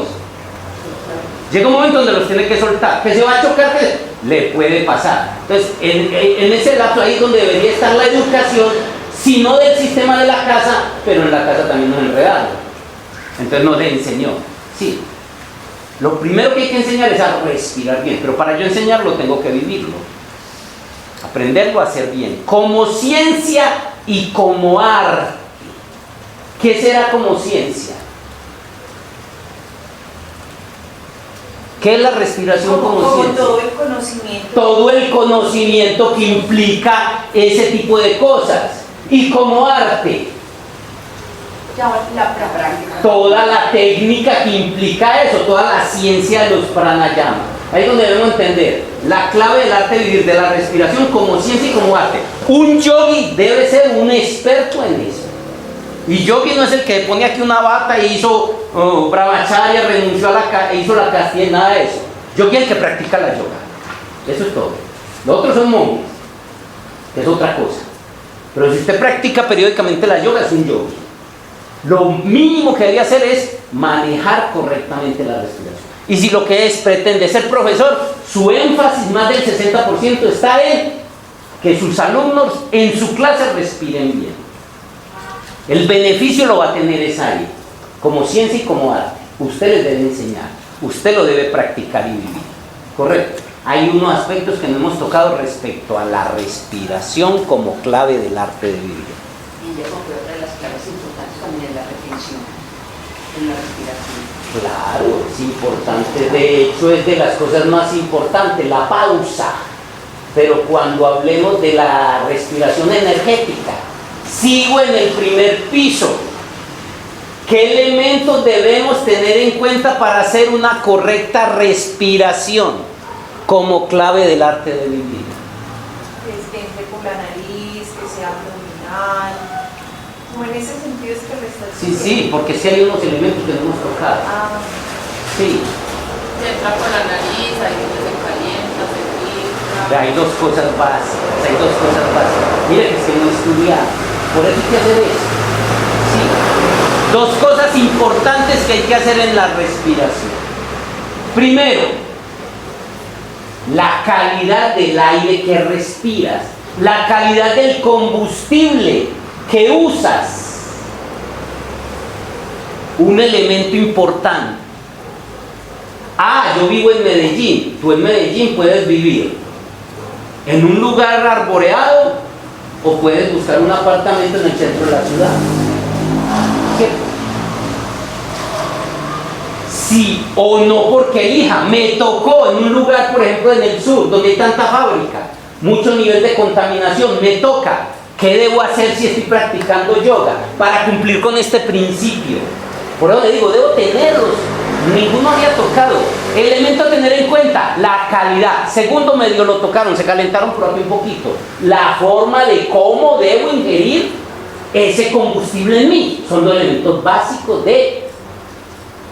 Llega un momento donde los tiene que soltar. Que se va a chocar, que le puede pasar. Entonces, en ese lapso ahí es donde debería estar la educación, si no del sistema de la casa, pero en la casa también nos enredamos. Entonces nos le enseñó. Sí. Lo primero que hay que enseñar es a respirar bien. Pero para yo enseñarlo tengo que vivirlo. Aprenderlo a hacer bien. Como ciencia y como arte. ¿Qué será como ciencia? ¿Qué es la respiración como ciencia? Todo el conocimiento. Todo el conocimiento que implica ese tipo de cosas. Y como arte. La práctica. Toda la técnica que implica eso, toda la ciencia de los pranayama. Ahí es donde debemos entender la clave del arte de vivir, de la respiración como ciencia y como arte. Un yogi debe ser un experto en eso. Y yogi no es el que pone aquí una bata y hizo brahmacharya, renunció a hizo la castidad, nada de eso. Yogi es el que practica la yoga. Eso es todo. Los otros son monjes, que es otra cosa. Pero si usted practica periódicamente la yoga, es un yogi. Lo mínimo que debería hacer es manejar correctamente la respiración. Y si lo que pretende ser profesor, su énfasis más del 60% está en que sus alumnos en su clase respiren bien. El beneficio lo va a tener es ahí, como ciencia y como arte. Usted les debe enseñar, usted lo debe practicar y vivir. Correcto. Hay unos aspectos que no hemos tocado respecto a la respiración como clave del arte de vivir. Y yo creo que otra de las claves importantes también es la retención en la respiración. Claro, es importante. De hecho, es de las cosas más importantes, la pausa. Pero cuando hablemos de la respiración energética, sigo en el primer piso. ¿Qué elementos debemos tener en cuenta para hacer una correcta respiración como clave del arte de vivir? Que entre por la nariz, que sea abdominal. Como en ese sentido es que me estás Sí, sí, porque sí hay unos elementos que no hemos tocado. Sí. Se entra por la nariz, ahí se calienta, se filtra. Hay dos cosas básicas, Mire que es que no estudiar, por eso hay que hacer eso. Sí. Dos cosas importantes que hay que hacer en la respiración. Primero, la calidad del aire que respiras, la calidad del combustible que usas. Un elemento importante. Yo vivo en Medellín. Tú en Medellín puedes vivir en un lugar arboreado o puedes buscar un apartamento en el centro de la ciudad. ¿Cierto? Sí o no, porque hija, me tocó en un lugar, por ejemplo, en el sur, donde hay tanta fábrica, mucho nivel de contaminación, me toca. ¿Qué debo hacer si estoy practicando yoga para cumplir con este principio? Por eso le digo, debo tenerlos. Ninguno había tocado. Elemento a tener en cuenta, la calidad. Segundo, medio lo tocaron, se calentaron por aquí un poquito. La forma de cómo debo ingerir ese combustible en mí. Son los elementos básicos de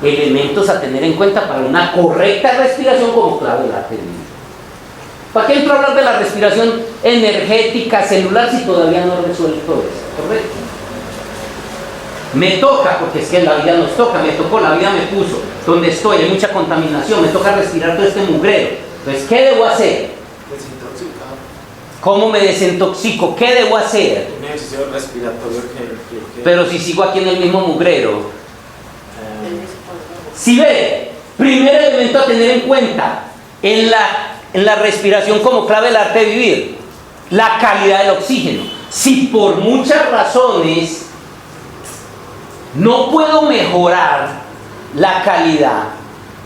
elementos a tener en cuenta para una correcta respiración como clave del arte de vivir. ¿Para qué entro a hablar de la respiración energética celular si todavía no he resuelto eso? ¿Correcto? Me toca, porque es que la vida nos toca, me tocó, la vida me puso, donde estoy, hay mucha contaminación, me toca respirar todo este mugrero. Entonces, ¿qué debo hacer? Desintoxicar. ¿Cómo me desintoxico? ¿Qué debo hacer? Un ejercicio respiratorio que Pero si sigo aquí en el mismo mugrero. Si ve, primer elemento a tener en cuenta en la respiración como clave del arte de vivir, la calidad del oxígeno. Si por muchas razones no puedo mejorar la calidad,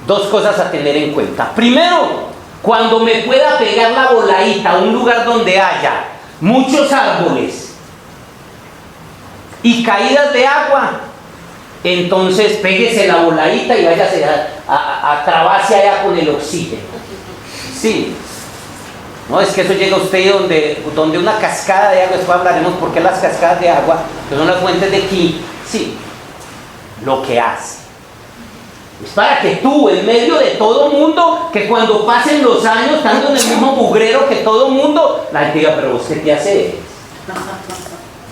dos cosas a tener en cuenta. Primero, cuando me pueda pegar la voladita a un lugar donde haya muchos árboles y caídas de agua, entonces péguese la voladita y váyase a trabarse allá con el oxígeno. Sí. No, es que eso llega a usted donde una cascada de agua, después hablaremos por qué las cascadas de agua, que son las fuentes de ki, sí, lo que hace es para que tú, en medio de todo mundo, que cuando pasen los años, estando en el mismo mugrero que todo mundo, la gente diga, pero vos qué te haces,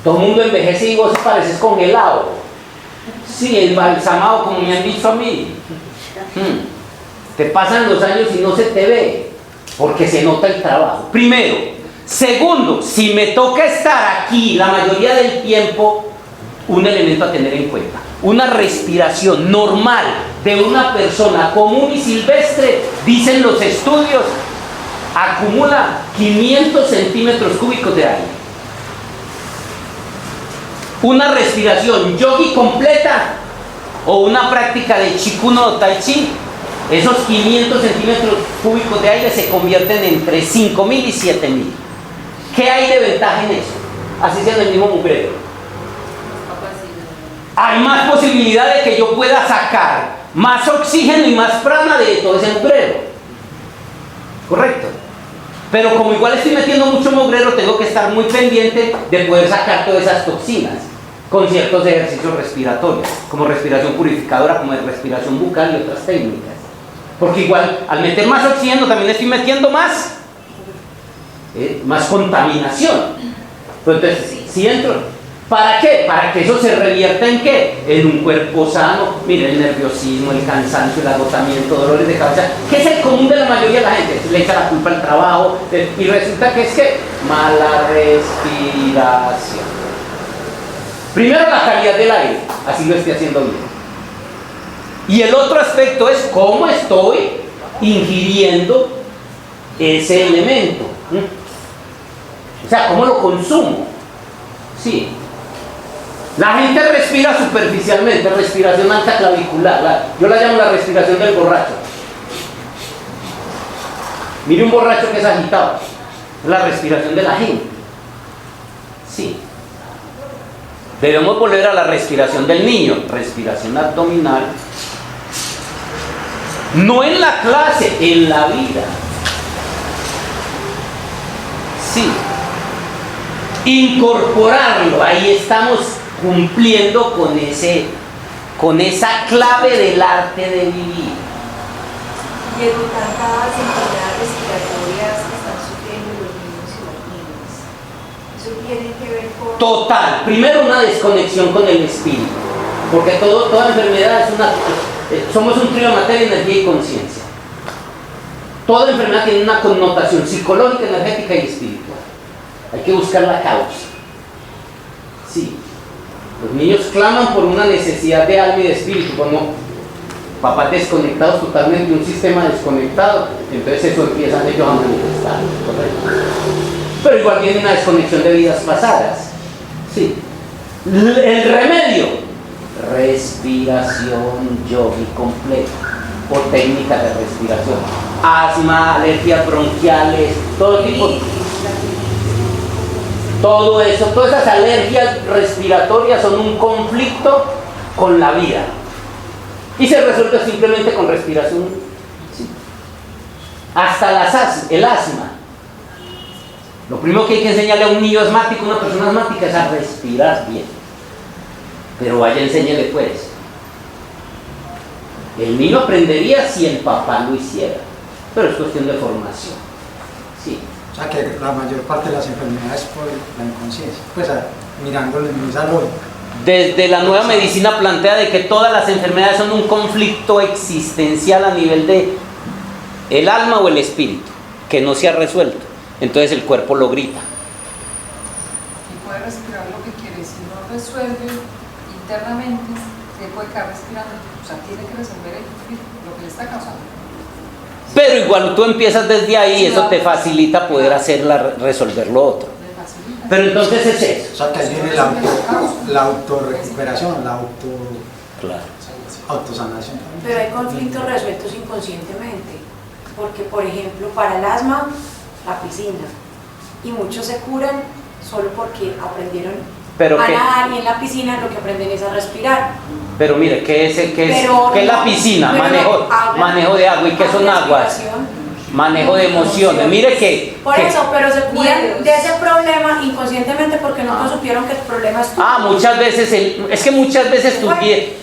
todo el mundo envejece y vos pareces congelado, sí, embalsamado como me han dicho a mí. Te pasan los años y no se te ve, porque se nota el trabajo, primero. Segundo, si me toca estar aquí la mayoría del tiempo, un elemento a tener en cuenta, una respiración normal de una persona común y silvestre, dicen los estudios, acumula 500 centímetros cúbicos de aire. Una respiración yogi completa o una práctica de Chikuno o Tai Chi, esos 500 centímetros cúbicos de aire se convierten entre 5.000 y 7.000. ¿Qué hay de ventaja en eso? Así sea en el mismo mugrero. Hay más posibilidad de que yo pueda sacar más oxígeno y más prana de todo ese mugrero. ¿Correcto? Pero como igual estoy metiendo mucho mugrero, tengo que estar muy pendiente de poder sacar todas esas toxinas con ciertos ejercicios respiratorios, como respiración purificadora, como respiración bucal y otras técnicas. Porque igual, al meter más oxígeno, también estoy metiendo más contaminación. Entonces, si entro, ¿para qué? Para que eso se revierta en ¿qué? En un cuerpo sano. Mire, el nerviosismo, el cansancio, el agotamiento, dolores de cabeza, que es el común de la mayoría de la gente. Le echa la culpa al trabajo y resulta que es que mala respiración. Primero, la calidad del aire, así lo estoy haciendo bien. Y el otro aspecto es cómo estoy ingiriendo ese elemento. O sea, cómo lo consumo. Sí. La gente respira superficialmente, respiración alta clavicular. Yo la llamo la respiración del borracho. Mire un borracho que es agitado. Es la respiración de la gente. Sí. Debemos volver a la respiración del niño. Respiración abdominal. No en la clase, en la vida. Sí. Incorporarlo, ahí estamos cumpliendo con esa clave del arte de vivir. Y evitar tantas enfermedades respiratorias que están sufriendo los niños y las niñas. Eso tiene que ver con... Total, primero una desconexión con el espíritu, porque toda enfermedad es somos un trío de materia, energía y conciencia. Toda enfermedad tiene una connotación psicológica, energética y espiritual. Hay que buscar la causa. Sí. Los niños claman por una necesidad de alma y de espíritu, como papás desconectados totalmente, un sistema desconectado, entonces eso empiezan ellos a manifestar, ¿correcto? Pero igual viene una desconexión de vidas pasadas. Sí. El remedio, respiración yogi completa o técnicas de respiración, asma, alergias bronquiales, todo tipo, todo eso, todas esas alergias respiratorias son un conflicto con la vida y se resuelve simplemente con respiración. Sí. Hasta el asma. Lo primero que hay que enseñarle a un niño asmático, una persona asmática, es a respirar bien. Pero vaya, enséñele pues. El niño aprendería si el papá lo hiciera, pero es cuestión de formación. Sí. O sea que la mayor parte de las enfermedades por la inconsciencia, pues mirándolo en esa lógica. Desde la nueva medicina plantea de que todas las enfermedades son un conflicto existencial a nivel de el alma o el espíritu, que no se ha resuelto. Entonces el cuerpo lo grita. Y puede respirar lo que quiere, si no resuelve internamente, se puede quedar respirando, o sea, tiene que resolver lo que le está causando. Pero igual tú empiezas desde ahí, eso te facilita poder resolver lo otro. Pero entonces es eso. O sea que ahí viene la autorrecuperación, autosanación. Pero hay conflictos resueltos inconscientemente, porque por ejemplo para el asma, la piscina, y muchos se curan solo porque aprendieron a nadar, y en la piscina lo que aprenden es a respirar. Pero mire, ¿qué es la piscina? Manejo de agua. ¿Y qué son aguas? Manejo de emociones. Mire que... Por eso, pero se curan de ese problema inconscientemente porque no supieron que el problema es tuyo. Muchas veces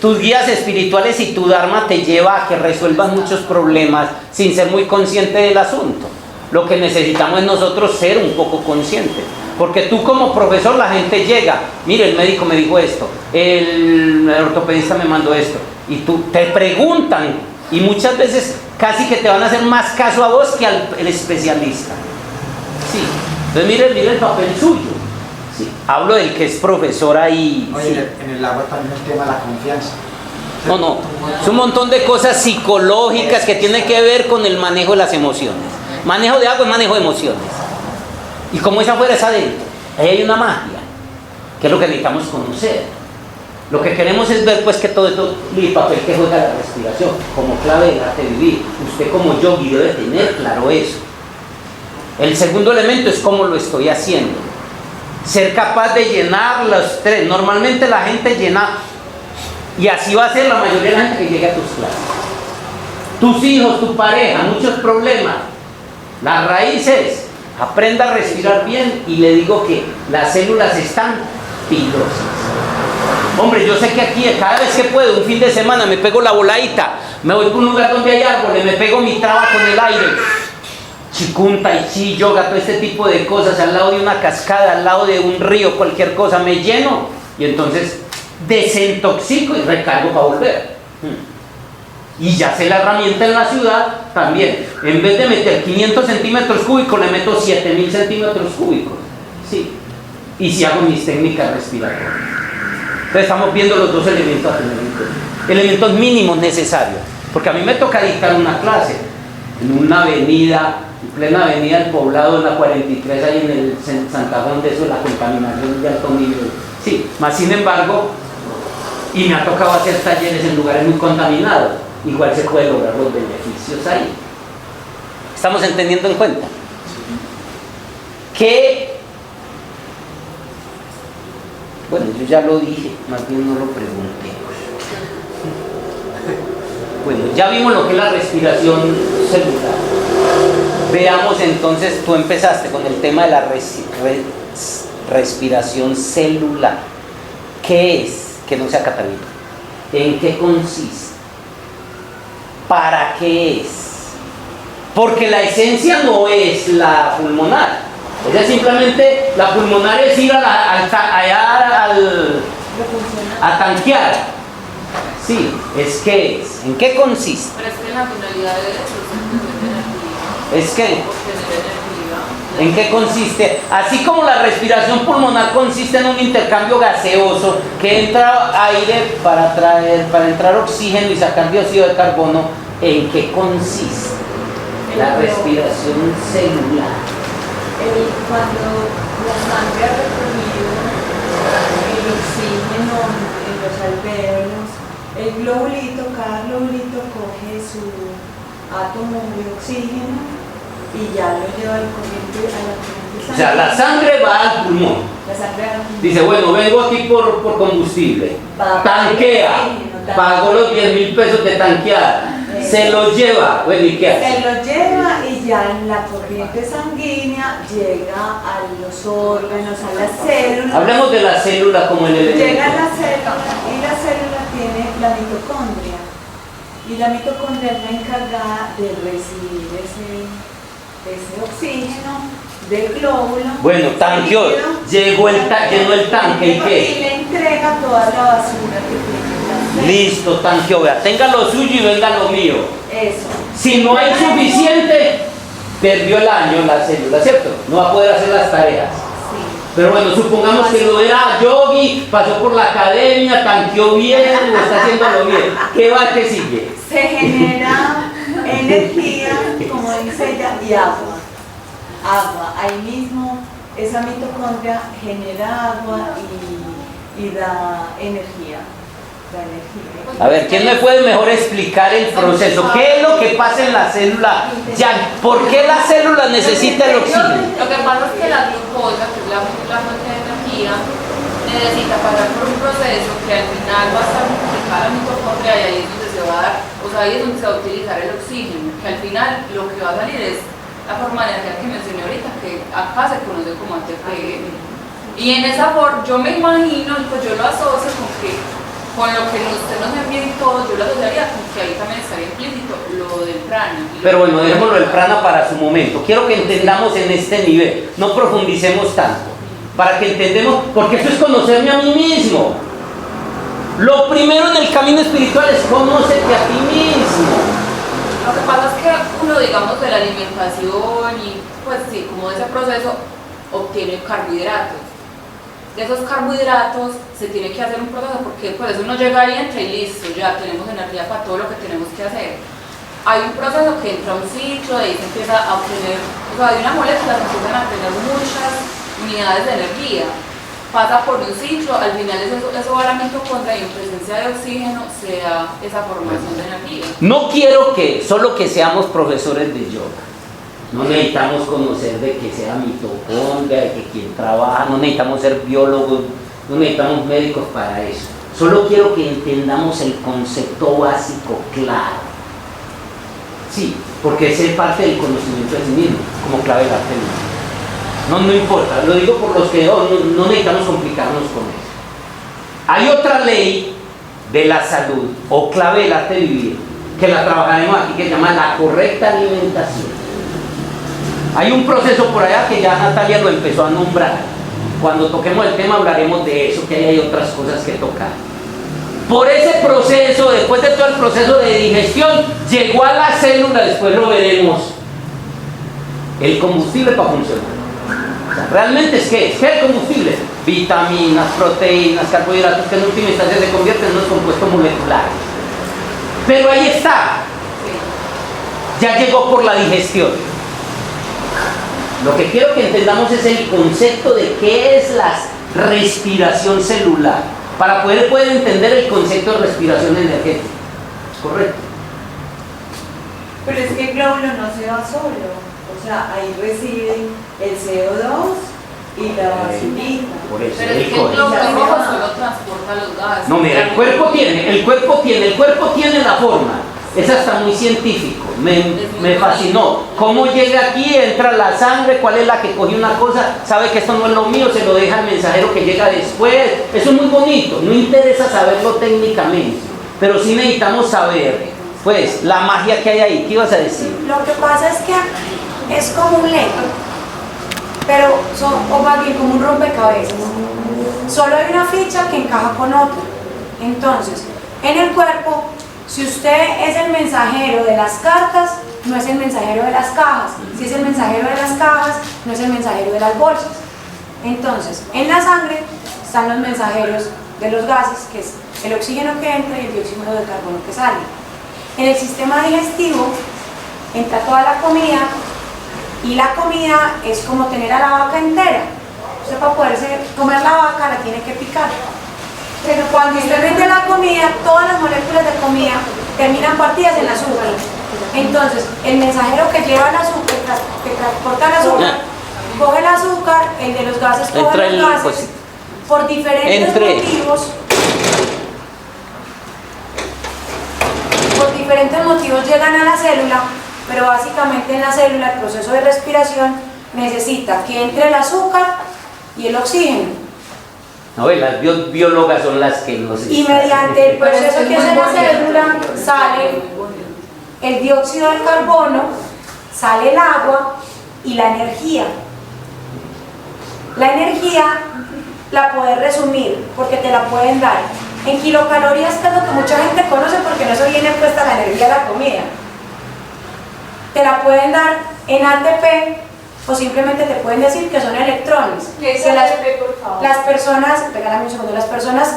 tus guías espirituales y tu dharma te lleva a que resuelvas muchos problemas sin ser muy consciente del asunto. Lo que necesitamos es nosotros ser un poco conscientes. Porque tú como profesor, la gente llega, mire, el médico me dijo esto, el ortopedista me mandó esto, y tú te preguntan, y muchas veces casi que te van a hacer más caso a vos que al especialista. Sí. Entonces mire el papel suyo. Sí. Hablo del que es profesor ahí. Oye, sí. En el agua también el tema de la confianza. No, es un montón de cosas psicológicas que tienen que ver con el manejo de las emociones. Manejo de agua es manejo de emociones. Y como es afuera es adentro. Ahí hay una magia, que es lo que necesitamos conocer. Lo que queremos es ver pues que todo esto, el papel que juega la respiración, como clave del arte de vivir. Usted como yogi debe tener claro eso. El segundo elemento es cómo lo estoy haciendo. Ser capaz de llenar los tres. Normalmente la gente llena, y así va a ser la mayoría de la gente que llegue a tus clases. Tus hijos, tu pareja, muchos problemas. La raíz es, aprenda a respirar bien, y le digo que las células están pilosas. Hombre, yo sé que aquí cada vez que puedo, un fin de semana, me pego la voladita, me voy por un lugar donde hay árboles, me pego mi traba con el aire, chikun, tai chi, yoga, todo este tipo de cosas, al lado de una cascada, al lado de un río, cualquier cosa, me lleno, y entonces desintoxico y recargo para volver. Y ya sé la herramienta en la ciudad también. En vez de meter 500 centímetros cúbicos, le meto 7000 centímetros cúbicos. Sí. Y si hago mis técnicas respiratorias. Entonces estamos viendo los dos elementos a tener en cuenta. Elementos mínimos necesarios. Porque a mí me toca dictar una clase en una avenida, en plena avenida del Poblado, en la 43, ahí en el Santa Fe, donde eso es la contaminación de alto nivel. Sí, más sin embargo, y me ha tocado hacer talleres en lugares muy contaminados. Igual se puede lograr los beneficios ahí. ¿Estamos entendiendo en cuenta? Que, bueno, yo ya lo dije, más bien no lo pregunté. Bueno, ya vimos lo que es la respiración celular. Veamos entonces, tú empezaste con el tema de la respiración celular. ¿Qué es? Que no sea Catalina. ¿En qué consiste? ¿Para qué es? Porque la esencia no es la pulmonar. Es simplemente la pulmonar es ir a tanquear. Sí, ¿qué es? ¿En qué consiste? Pero es que la finalidad del hecho es obtener energía. ¿Es qué? Obtener energía. ¿En qué consiste? Así como la respiración pulmonar consiste en un intercambio gaseoso que entra aire para entrar oxígeno y sacar dióxido de carbono, ¿en qué consiste la respiración celular? Cuando la sangre ha recorrido el oxígeno en los alvéolos, el globulito, cada globulito coge su átomo de oxígeno y ya lo lleva a la corriente sanguínea. O sea, la sangre va al pulmón. La sangre va al pulmón. Dice, bueno, vengo aquí por combustible. Tanquea. Pago los 10.000 pesos de tanquear. Se lo lleva. Bueno, ¿y qué hace? Se lo lleva y ya en la corriente sanguínea llega a los órganos, a las células. Hablemos de la célula como el elemento. Llega a la célula y la célula tiene la mitocondria. Y la mitocondria es la encargada de recibir ese oxígeno del glóbulo. Bueno, tanqueó, llegó llenó el tanque, ¿y Y qué? le entrega toda la basura que tiene la célula. Listo, tanqueó, vea, tenga lo suyo y venga lo mío. Eso. Si no hay suficiente, perdió el año la célula, ¿cierto? No va a poder hacer las tareas. Sí. Pero bueno, supongamos que lo era yogi, pasó por la academia, tanqueó bien, lo está haciéndolo bien. ¿Qué va que sigue? Se genera energía, como dice ella, y agua. Agua. Ahí mismo esa mitocondria genera agua y da energía. A ver, ¿quién me puede mejor explicar el proceso? ¿Qué es lo que pasa en la célula? Ya, ¿por qué la célula necesita el oxígeno? Lo que pasa es que la glucosa, que es la fuente de energía, necesita pasar por un proceso que al final va a estar multiplicada la mitocondria y ahí es donde se va a dar, o sea, ahí es donde se va a utilizar el oxígeno, que al final lo que va a salir es la forma de energía que mencioné ahorita, que acá se conoce como ATP. Y en esa forma, yo me imagino, pues yo lo asocio con lo que usted nos envía y todo, yo lo asociaría con que ahí también estaría implícito lo del prana. Pero bueno, dejémoslo del prana para su momento. Quiero que entendamos en este nivel, no profundicemos tanto, para que entendamos, porque eso es conocerme a mí mismo. Lo primero en el camino espiritual es conócete a ti mismo. Lo que pasa es que uno, digamos, de la alimentación y pues sí, como de ese proceso, obtiene carbohidratos. De esos carbohidratos se tiene que hacer un proceso porque pues uno llega ahí, entra y listo, ya tenemos energía para todo lo que tenemos que hacer. Hay un proceso que entra a un ciclo, de ahí se empieza a obtener, o sea, de una molécula se empiezan a tener muchas unidades de energía. Pasa por un ciclo, al final eso va a la mitocondria y en presencia de oxígeno se da esa formación de energía. No quiero que solo que seamos profesores de yoga. No necesitamos conocer de que sea mitocondria, de que quien trabaja, no necesitamos ser biólogos, no necesitamos médicos para eso. Solo quiero que entendamos el concepto básico claro. Sí, porque es parte del conocimiento de sí mismo, como clave del arte mismo. No importa, lo digo por los que no necesitamos complicarnos con eso. Hay otra ley de la salud, o clave del arte de vivir, que la trabajaremos aquí, que se llama la correcta alimentación. Hay un proceso por allá que ya Natalia lo empezó a nombrar. Cuando toquemos el tema hablaremos de eso, que hay otras cosas que tocar. Por ese proceso, después de todo el proceso de digestión, llegó a la célula, después lo veremos, el combustible para funcionar. O sea, realmente es que es el combustible, vitaminas, proteínas, carbohidratos, que en última instancia se convierten en unos compuestos moleculares. Pero ahí está, ya llegó por la digestión. Lo que quiero que entendamos es el concepto de qué es la respiración celular, para poder entender el concepto de respiración energética. ¿Correcto? Pero es que el glóbulo no se va solo, o sea, ahí reciben el CO2 y la basurita. Por eso, Pero es que el glóbulo rojo solo transporta los gases. no, mira, el cuerpo tiene la forma. Es hasta muy científico, me fascinó. ¿Cómo llega aquí? Entra la sangre, ¿cuál es la que cogió una cosa? Sabe que esto no es lo mío, se lo deja al mensajero que llega después. Eso es muy bonito, no interesa saberlo técnicamente, pero sí necesitamos saber, pues, la magia que hay ahí. ¿Qué ibas a decir? Lo que pasa es que es como un Lego, pero o más bien como un rompecabezas. Solo hay una ficha que encaja con otra. Entonces, en el cuerpo, si usted es el mensajero de las cartas, no es el mensajero de las cajas. Si es el mensajero de las cajas, no es el mensajero de las bolsas. Entonces, en la sangre están los mensajeros de los gases, que es el oxígeno que entra y el dióxido de carbono que sale. En el sistema digestivo entra toda la comida, y la comida es como tener a la vaca entera. Usted para poderse comer la vaca la tiene que picar. Pero cuando usted mete la comida, todas las moléculas de comida terminan partidas en azúcar. Entonces, el mensajero que lleva el azúcar, que transporta el azúcar, coge el azúcar, el de los gases coge los gases, por diferentes motivos. Por diferentes motivos llegan a la célula, pero básicamente en la célula el proceso de respiración necesita que entre el azúcar y el oxígeno. No, las biólogas son las que nos... Y mediante el proceso que hace la célula sale el dióxido de carbono, sale el agua y la energía. La energía la puedes resumir porque te la pueden dar en kilocalorías, que es lo que mucha gente conoce porque no se viene puesta la energía de la comida. Te la pueden dar en ATP o simplemente te pueden decir que son electrones. ¿Qué es Que ATP, por favor? las personas, regálame un segundo, las personas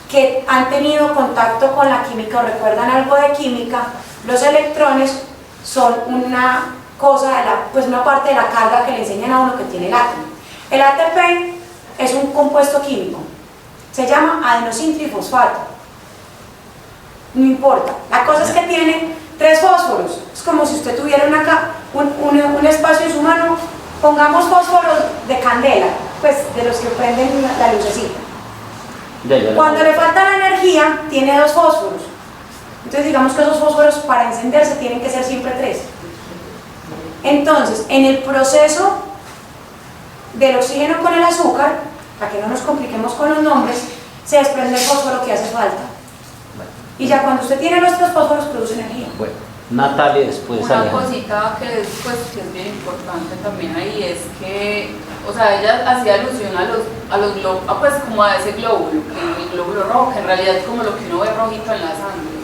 que han tenido contacto con la química o recuerdan algo de química, los electrones son una cosa, pues una parte de la carga que le enseñan a uno que tiene el átomo. El ATP es un compuesto químico, se llama adenosintrifosfato. No importa, la cosa es que tiene 3 fósforos. Es como si usted tuviera un espacio en su mano, pongamos fósforos de candela, pues de los que prenden la lucecita. Cuando le falta la energía, tiene 2 fósforos. Entonces digamos que esos fósforos para encenderse tienen que ser siempre 3. Entonces, en el proceso del oxígeno con el azúcar, para que no nos compliquemos con los nombres, se desprende el fósforo que hace falta. Y ya cuando usted tiene los 3 fósforos, produce energía. Bueno, Natalia, después una Alejandra. cosita que es, pues, que es bien importante también ahí es que, o sea, ella hacía alusión a los glóbulos, pues como a ese glóbulo, que el glóbulo rojo, que en realidad es como lo que uno ve rojito en la sangre.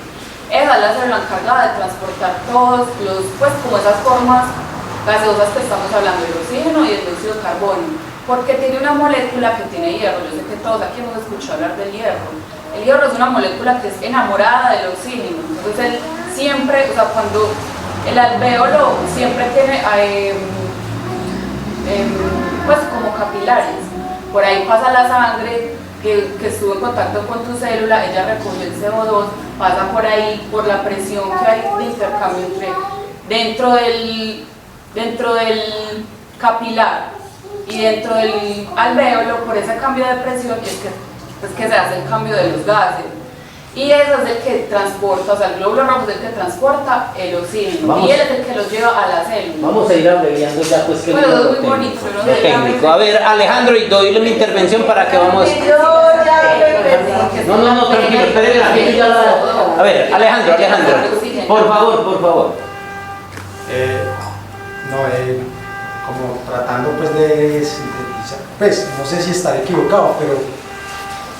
Esa es la célula encargada de transportar todos los, pues como esas formas gaseosas que estamos hablando, el oxígeno y el dióxido de carbono, porque tiene una molécula que tiene hierro. Yo sé que todos aquí hemos escuchado hablar del hierro. El hierro es una molécula que es enamorada del oxígeno, entonces él siempre, o sea, cuando el alvéolo siempre tiene pues como capilares, por ahí pasa la sangre que estuvo en contacto con tu célula, ella recoge el CO2, pasa por ahí por la presión que hay de intercambio dentro del capilar y dentro del alvéolo, por ese cambio de presión es que se hace el cambio de los gases. Y eso es el que transporta, o sea, el glóbulo rojo es el que transporta el oxígeno, y él es el que los lleva a la célula. Vamos a ir abreviando ya, pues que bueno, no es lo muy bonito, técnico. ¿no? Lo técnico. A ver, Alejandro, y doy mi intervención para que vamos... No, tranquilo, espérenme, la gente ya la... A ver, Alejandro, por favor. Como tratando pues de sintetizar, pues no sé si estaré equivocado, pero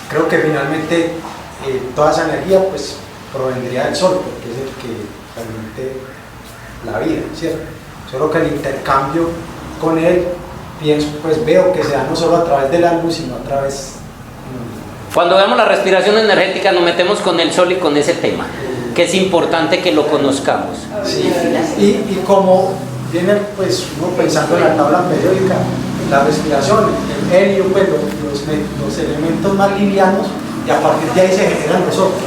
creo que finalmente toda esa energía pues provendría del sol, porque es el que permite la vida, ¿cierto? Solo que el intercambio con él, veo que se da no solo a través de la luz, sino a través... Cuando veamos la respiración energética nos metemos con el sol y con ese tema, que es importante que lo conozcamos. Sí, y como viene pues uno pensando en la tabla periódica, la respiración, el helio, pues los elementos más livianos, y a partir de ahí se generan los otros.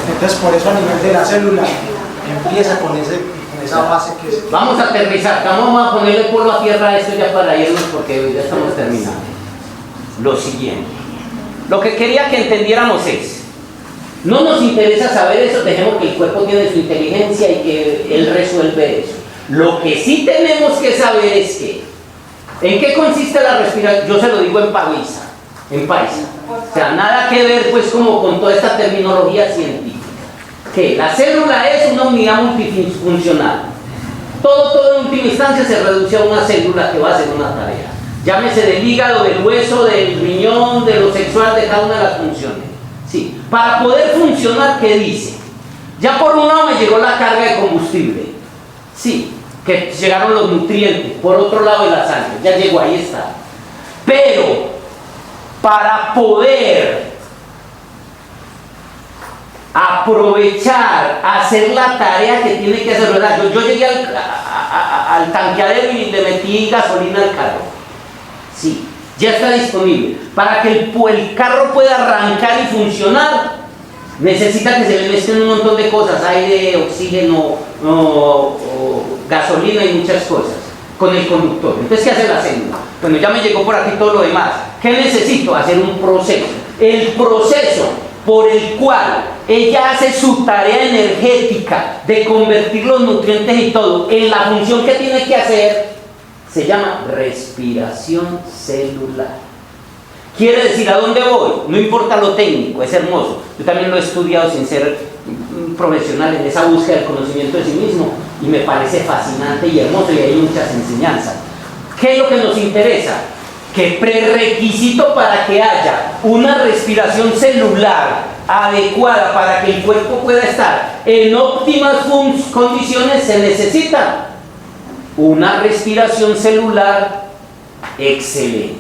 Entonces por eso a nivel de la célula empieza con esa base que es... Vamos a aterrizar, vamos a ponerle polvo a tierra a esto ya para irnos porque ya estamos terminando. Lo siguiente, lo que quería que entendiéramos es, no nos interesa saber eso, dejemos que el cuerpo tiene su inteligencia y que él resuelve eso. Lo que sí tenemos que saber es que, ¿en qué consiste la respiración? Yo se lo digo en paisa. O sea, nada que ver pues como con toda esta terminología científica. Que la célula es una unidad multifuncional. Todo en última instancia se reduce a una célula que va a hacer una tarea. Llámese del hígado, del hueso, del riñón, de lo sexual, de cada una de las funciones. Sí. Para poder funcionar, ¿qué dice? Ya por un lado me llegó la carga de combustible. Sí, que llegaron los nutrientes por otro lado de la sangre, ya llegó, ahí está. Pero para poder aprovechar, hacer la tarea que tiene que hacer, ¿verdad? Yo llegué al tanqueadero y le metí gasolina al carro. Sí, ya está disponible. Para que el carro pueda arrancar y funcionar, necesita que se le mezclen un montón de cosas, aire, oxígeno, gasolina y muchas cosas con el conductor. Entonces, ¿qué hace la célula? Bueno, ya me llegó por aquí todo lo demás. ¿Qué necesito? Hacer un proceso. El proceso por el cual ella hace su tarea energética de convertir los nutrientes y todo en la función que tiene que hacer, se llama respiración celular. Quiere decir, ¿a dónde voy? No importa lo técnico, es hermoso. Yo también lo he estudiado sin ser profesional en esa búsqueda del conocimiento de sí mismo y me parece fascinante y hermoso y hay muchas enseñanzas. ¿Qué es lo que nos interesa? Que prerequisito para que haya una respiración celular adecuada para que el cuerpo pueda estar en óptimas condiciones, se necesita una respiración celular excelente,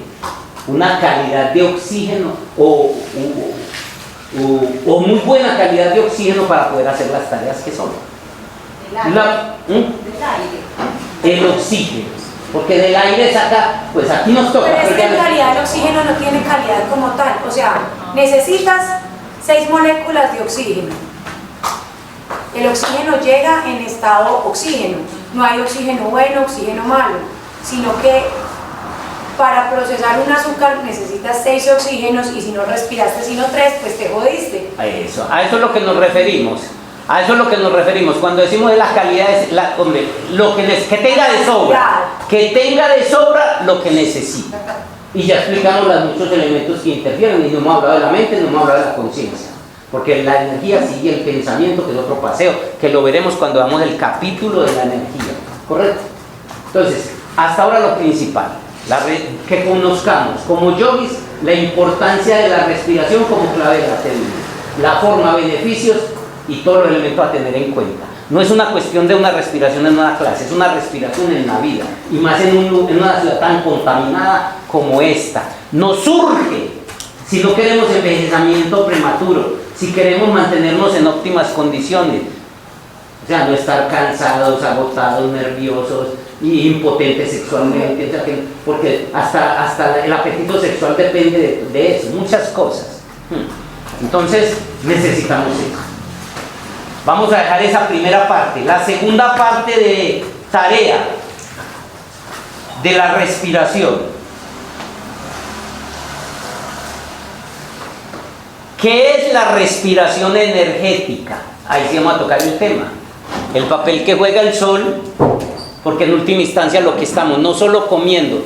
una calidad de oxígeno o muy buena calidad de oxígeno para poder hacer las tareas que son. Del aire. El oxígeno. Porque del aire saca, pues aquí nos toca. Pero es que en realidad el oxígeno no tiene calidad como tal. O sea, necesitas 6 moléculas de oxígeno. El oxígeno llega en estado oxígeno. No hay oxígeno bueno, oxígeno malo. Sino que para procesar un azúcar necesitas 6 oxígenos y si no respiraste sino 3, pues te jodiste. A eso es lo que nos referimos. A eso es lo que nos referimos. Cuando decimos de las calidades, que tenga de sobra. Que tenga de sobra lo que necesita. Y ya explicamos los muchos elementos que interfieren. Y no hemos hablado de la mente, no hemos hablado de la conciencia. Porque la energía sigue el pensamiento, que es otro paseo, que lo veremos cuando damos el capítulo de la energía. ¿Correcto? Entonces, hasta ahora lo principal. Que conozcamos como yogis la importancia de la respiración como clave de la técnica. La forma, beneficios y todos los elementos a tener en cuenta. No es una cuestión de una respiración en una clase, es una respiración en la vida, y más en una ciudad tan contaminada como esta. Nos surge, si no queremos envejecimiento prematuro, si queremos mantenernos en óptimas condiciones, o sea, no estar cansados, agotados, nerviosos y impotentes sexualmente, o sea, porque hasta el apetito sexual depende de eso, muchas cosas. Entonces, necesitamos eso. Vamos a dejar esa primera parte. La segunda parte de tarea de la respiración. ¿Qué es la respiración energética? Ahí sí vamos a tocar el tema. El papel que juega el sol, porque en última instancia lo que estamos no solo comiendo,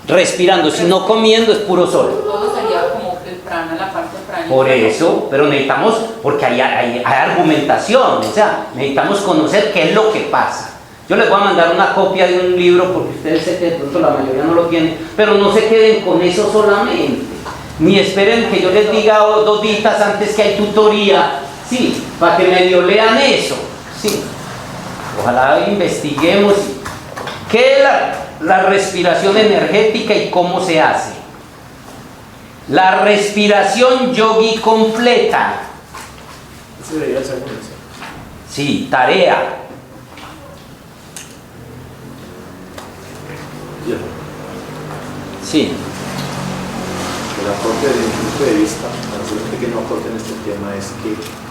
respirando, sino comiendo es puro sol. Todo sería como el prana, la parte prana. Por eso, pero necesitamos, porque hay argumentación, o sea, necesitamos conocer qué es lo que pasa. Yo les voy a mandar una copia de un libro, porque ustedes sé que de pronto la mayoría no lo tienen, pero no se queden con eso solamente, ni esperen que yo les diga 2 días antes que hay tutoría, sí, para que medio lean eso, sí. Ojalá investiguemos qué es la respiración energética y cómo se hace. La respiración yogi completa. Ese debería ser bueno. Sí, tarea. Bien. Sí. El aporte desde mi punto de vista, para hacer un pequeño aporte en este tema, es que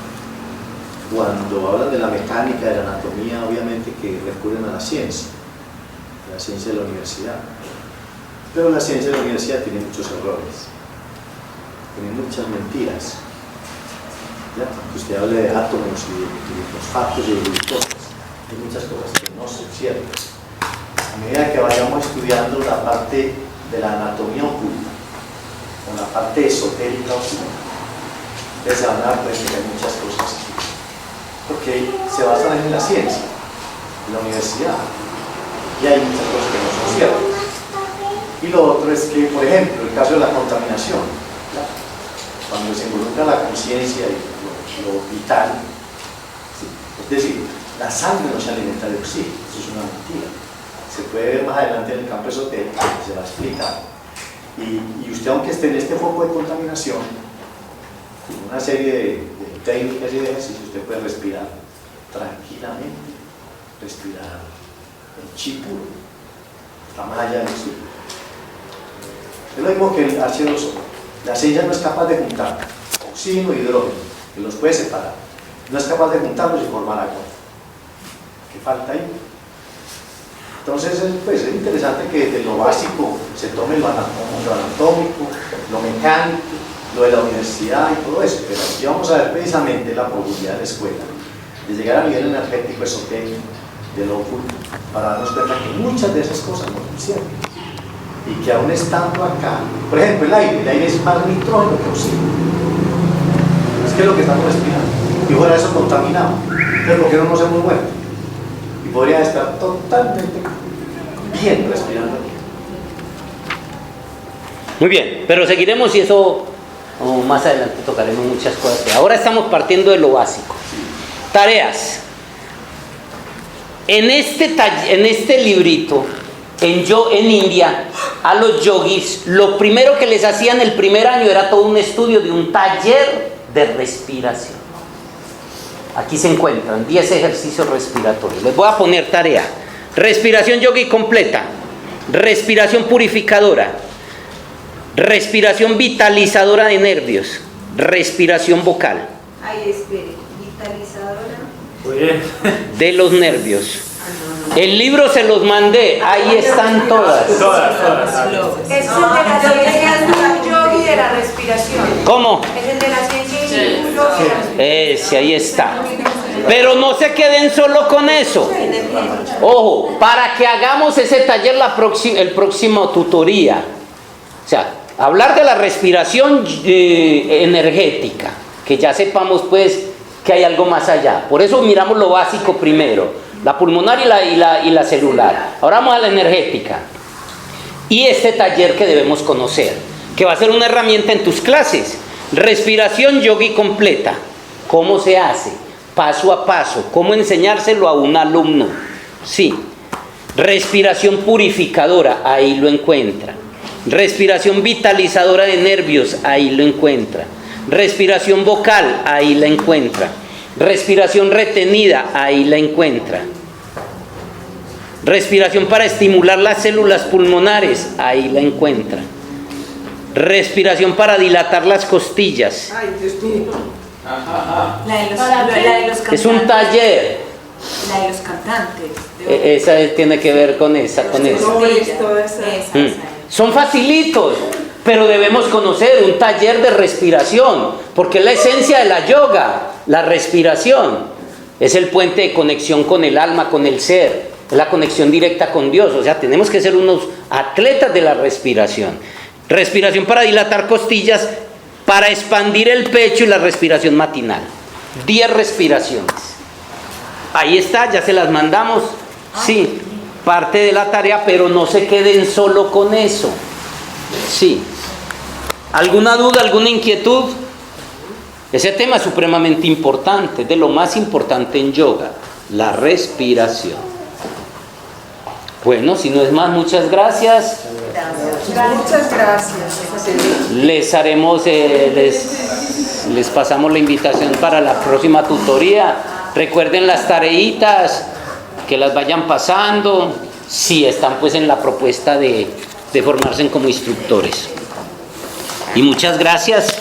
cuando hablan de la mecánica, de la anatomía, obviamente que recurren a la ciencia de la universidad. Pero la ciencia de la universidad tiene muchos errores, tiene muchas mentiras. ¿Ya? Usted habla de átomos y de fosfatos y de glucosas, hay muchas cosas que no son ciertas. A medida que vayamos estudiando la parte de la anatomía oculta, o la parte esotérica oculta, ustedes se van a dar cuenta que hay muchas cosas aquí, porque se basan en la ciencia, en la universidad, y hay muchas cosas que no son ciertas. Y lo otro es que, por ejemplo, el caso de la contaminación, ¿ya? Cuando se involucra la conciencia y lo vital, ¿sí? Es decir, la sangre no se alimenta de oxígeno. Eso es una mentira. Se puede ver más adelante en el campo esotérico, se va a explicar. Y usted, aunque esté en este foco de contaminación, una serie de técnicas y de ejercicios, usted puede respirar tranquilamente, respirar el chi puro, está más allá del chi. Es lo mismo que el H2O. La ciencia no es capaz de juntar oxígeno y hidrógeno, que los puede separar. No es capaz de juntarlos y formar agua. ¿Qué falta ahí? Entonces, pues, es interesante que desde lo básico se tome lo anatómico, lo mecánico, lo de la universidad y todo eso, pero aquí vamos a ver precisamente la profundidad de la escuela, de llegar a nivel energético, esotérico, de lo oculto, para darnos cuenta que muchas de esas cosas no funcionan y que aún estando acá, por ejemplo, el aire es más nitrógeno que oxígeno, es que es lo que estamos respirando, y fuera eso contaminado, entonces ¿por qué no nos hemos muerto? Y podría estar totalmente bien respirando aquí. Muy bien, pero seguiremos y eso más adelante tocaremos muchas cosas. Ahora estamos partiendo de lo básico. Tareas. En este librito, en India, a los yogis, lo primero que les hacían el primer año era todo un estudio de un taller de respiración. Aquí se encuentran 10 ejercicios respiratorios. Les voy a poner tarea. Respiración yogi completa. Respiración purificadora. Respiración vitalizadora de nervios. Respiración vocal. Ahí espere, vitalizadora. Muy bien. De los nervios. El libro se los mandé. Ahí están todas. Todas. Es el de la ciencia yogi de la respiración. ¿Cómo? Es el de la ciencia yogi de la respiración. Ese, ahí está. Pero no se queden solo con eso. Ojo, para que hagamos ese taller el próximo tutoría. O sea, hablar de la respiración energética, que ya sepamos pues que hay algo más allá. Por eso miramos lo básico primero, la pulmonar y la celular. Ahora vamos a la energética. Y este taller que debemos conocer, que va a ser una herramienta en tus clases. Respiración yogi completa. ¿Cómo se hace? Paso a paso. ¿Cómo enseñárselo a un alumno? Sí. Respiración purificadora, ahí lo encuentra. Respiración vitalizadora de nervios, ahí lo encuentra. Respiración vocal, ahí la encuentra. Respiración retenida, ahí la encuentra. Respiración para estimular las células pulmonares, ahí la encuentra. Respiración para dilatar las costillas. Ay, Dios mío. La de los cantantes. Es un taller. La de los cantantes. Esa tiene que ver con esa. Son facilitos, pero debemos conocer un taller de respiración, porque es la esencia de la yoga, la respiración. Es el puente de conexión con el alma, con el ser, es la conexión directa con Dios. O sea, tenemos que ser unos atletas de la respiración. Respiración para dilatar costillas, para expandir el pecho y la respiración matinal. 10 respiraciones. Ahí está, ya se las mandamos. Sí, parte de la tarea, pero no se queden solo con eso. Sí. ¿Alguna duda, alguna inquietud? Ese tema es supremamente importante, de lo más importante en yoga, la respiración. Bueno, si no es más, muchas gracias. Muchas gracias. Les pasamos la invitación para la próxima tutoría. Recuerden las tareitas, que las vayan pasando, si están pues en la propuesta de formarse como instructores. Y muchas gracias.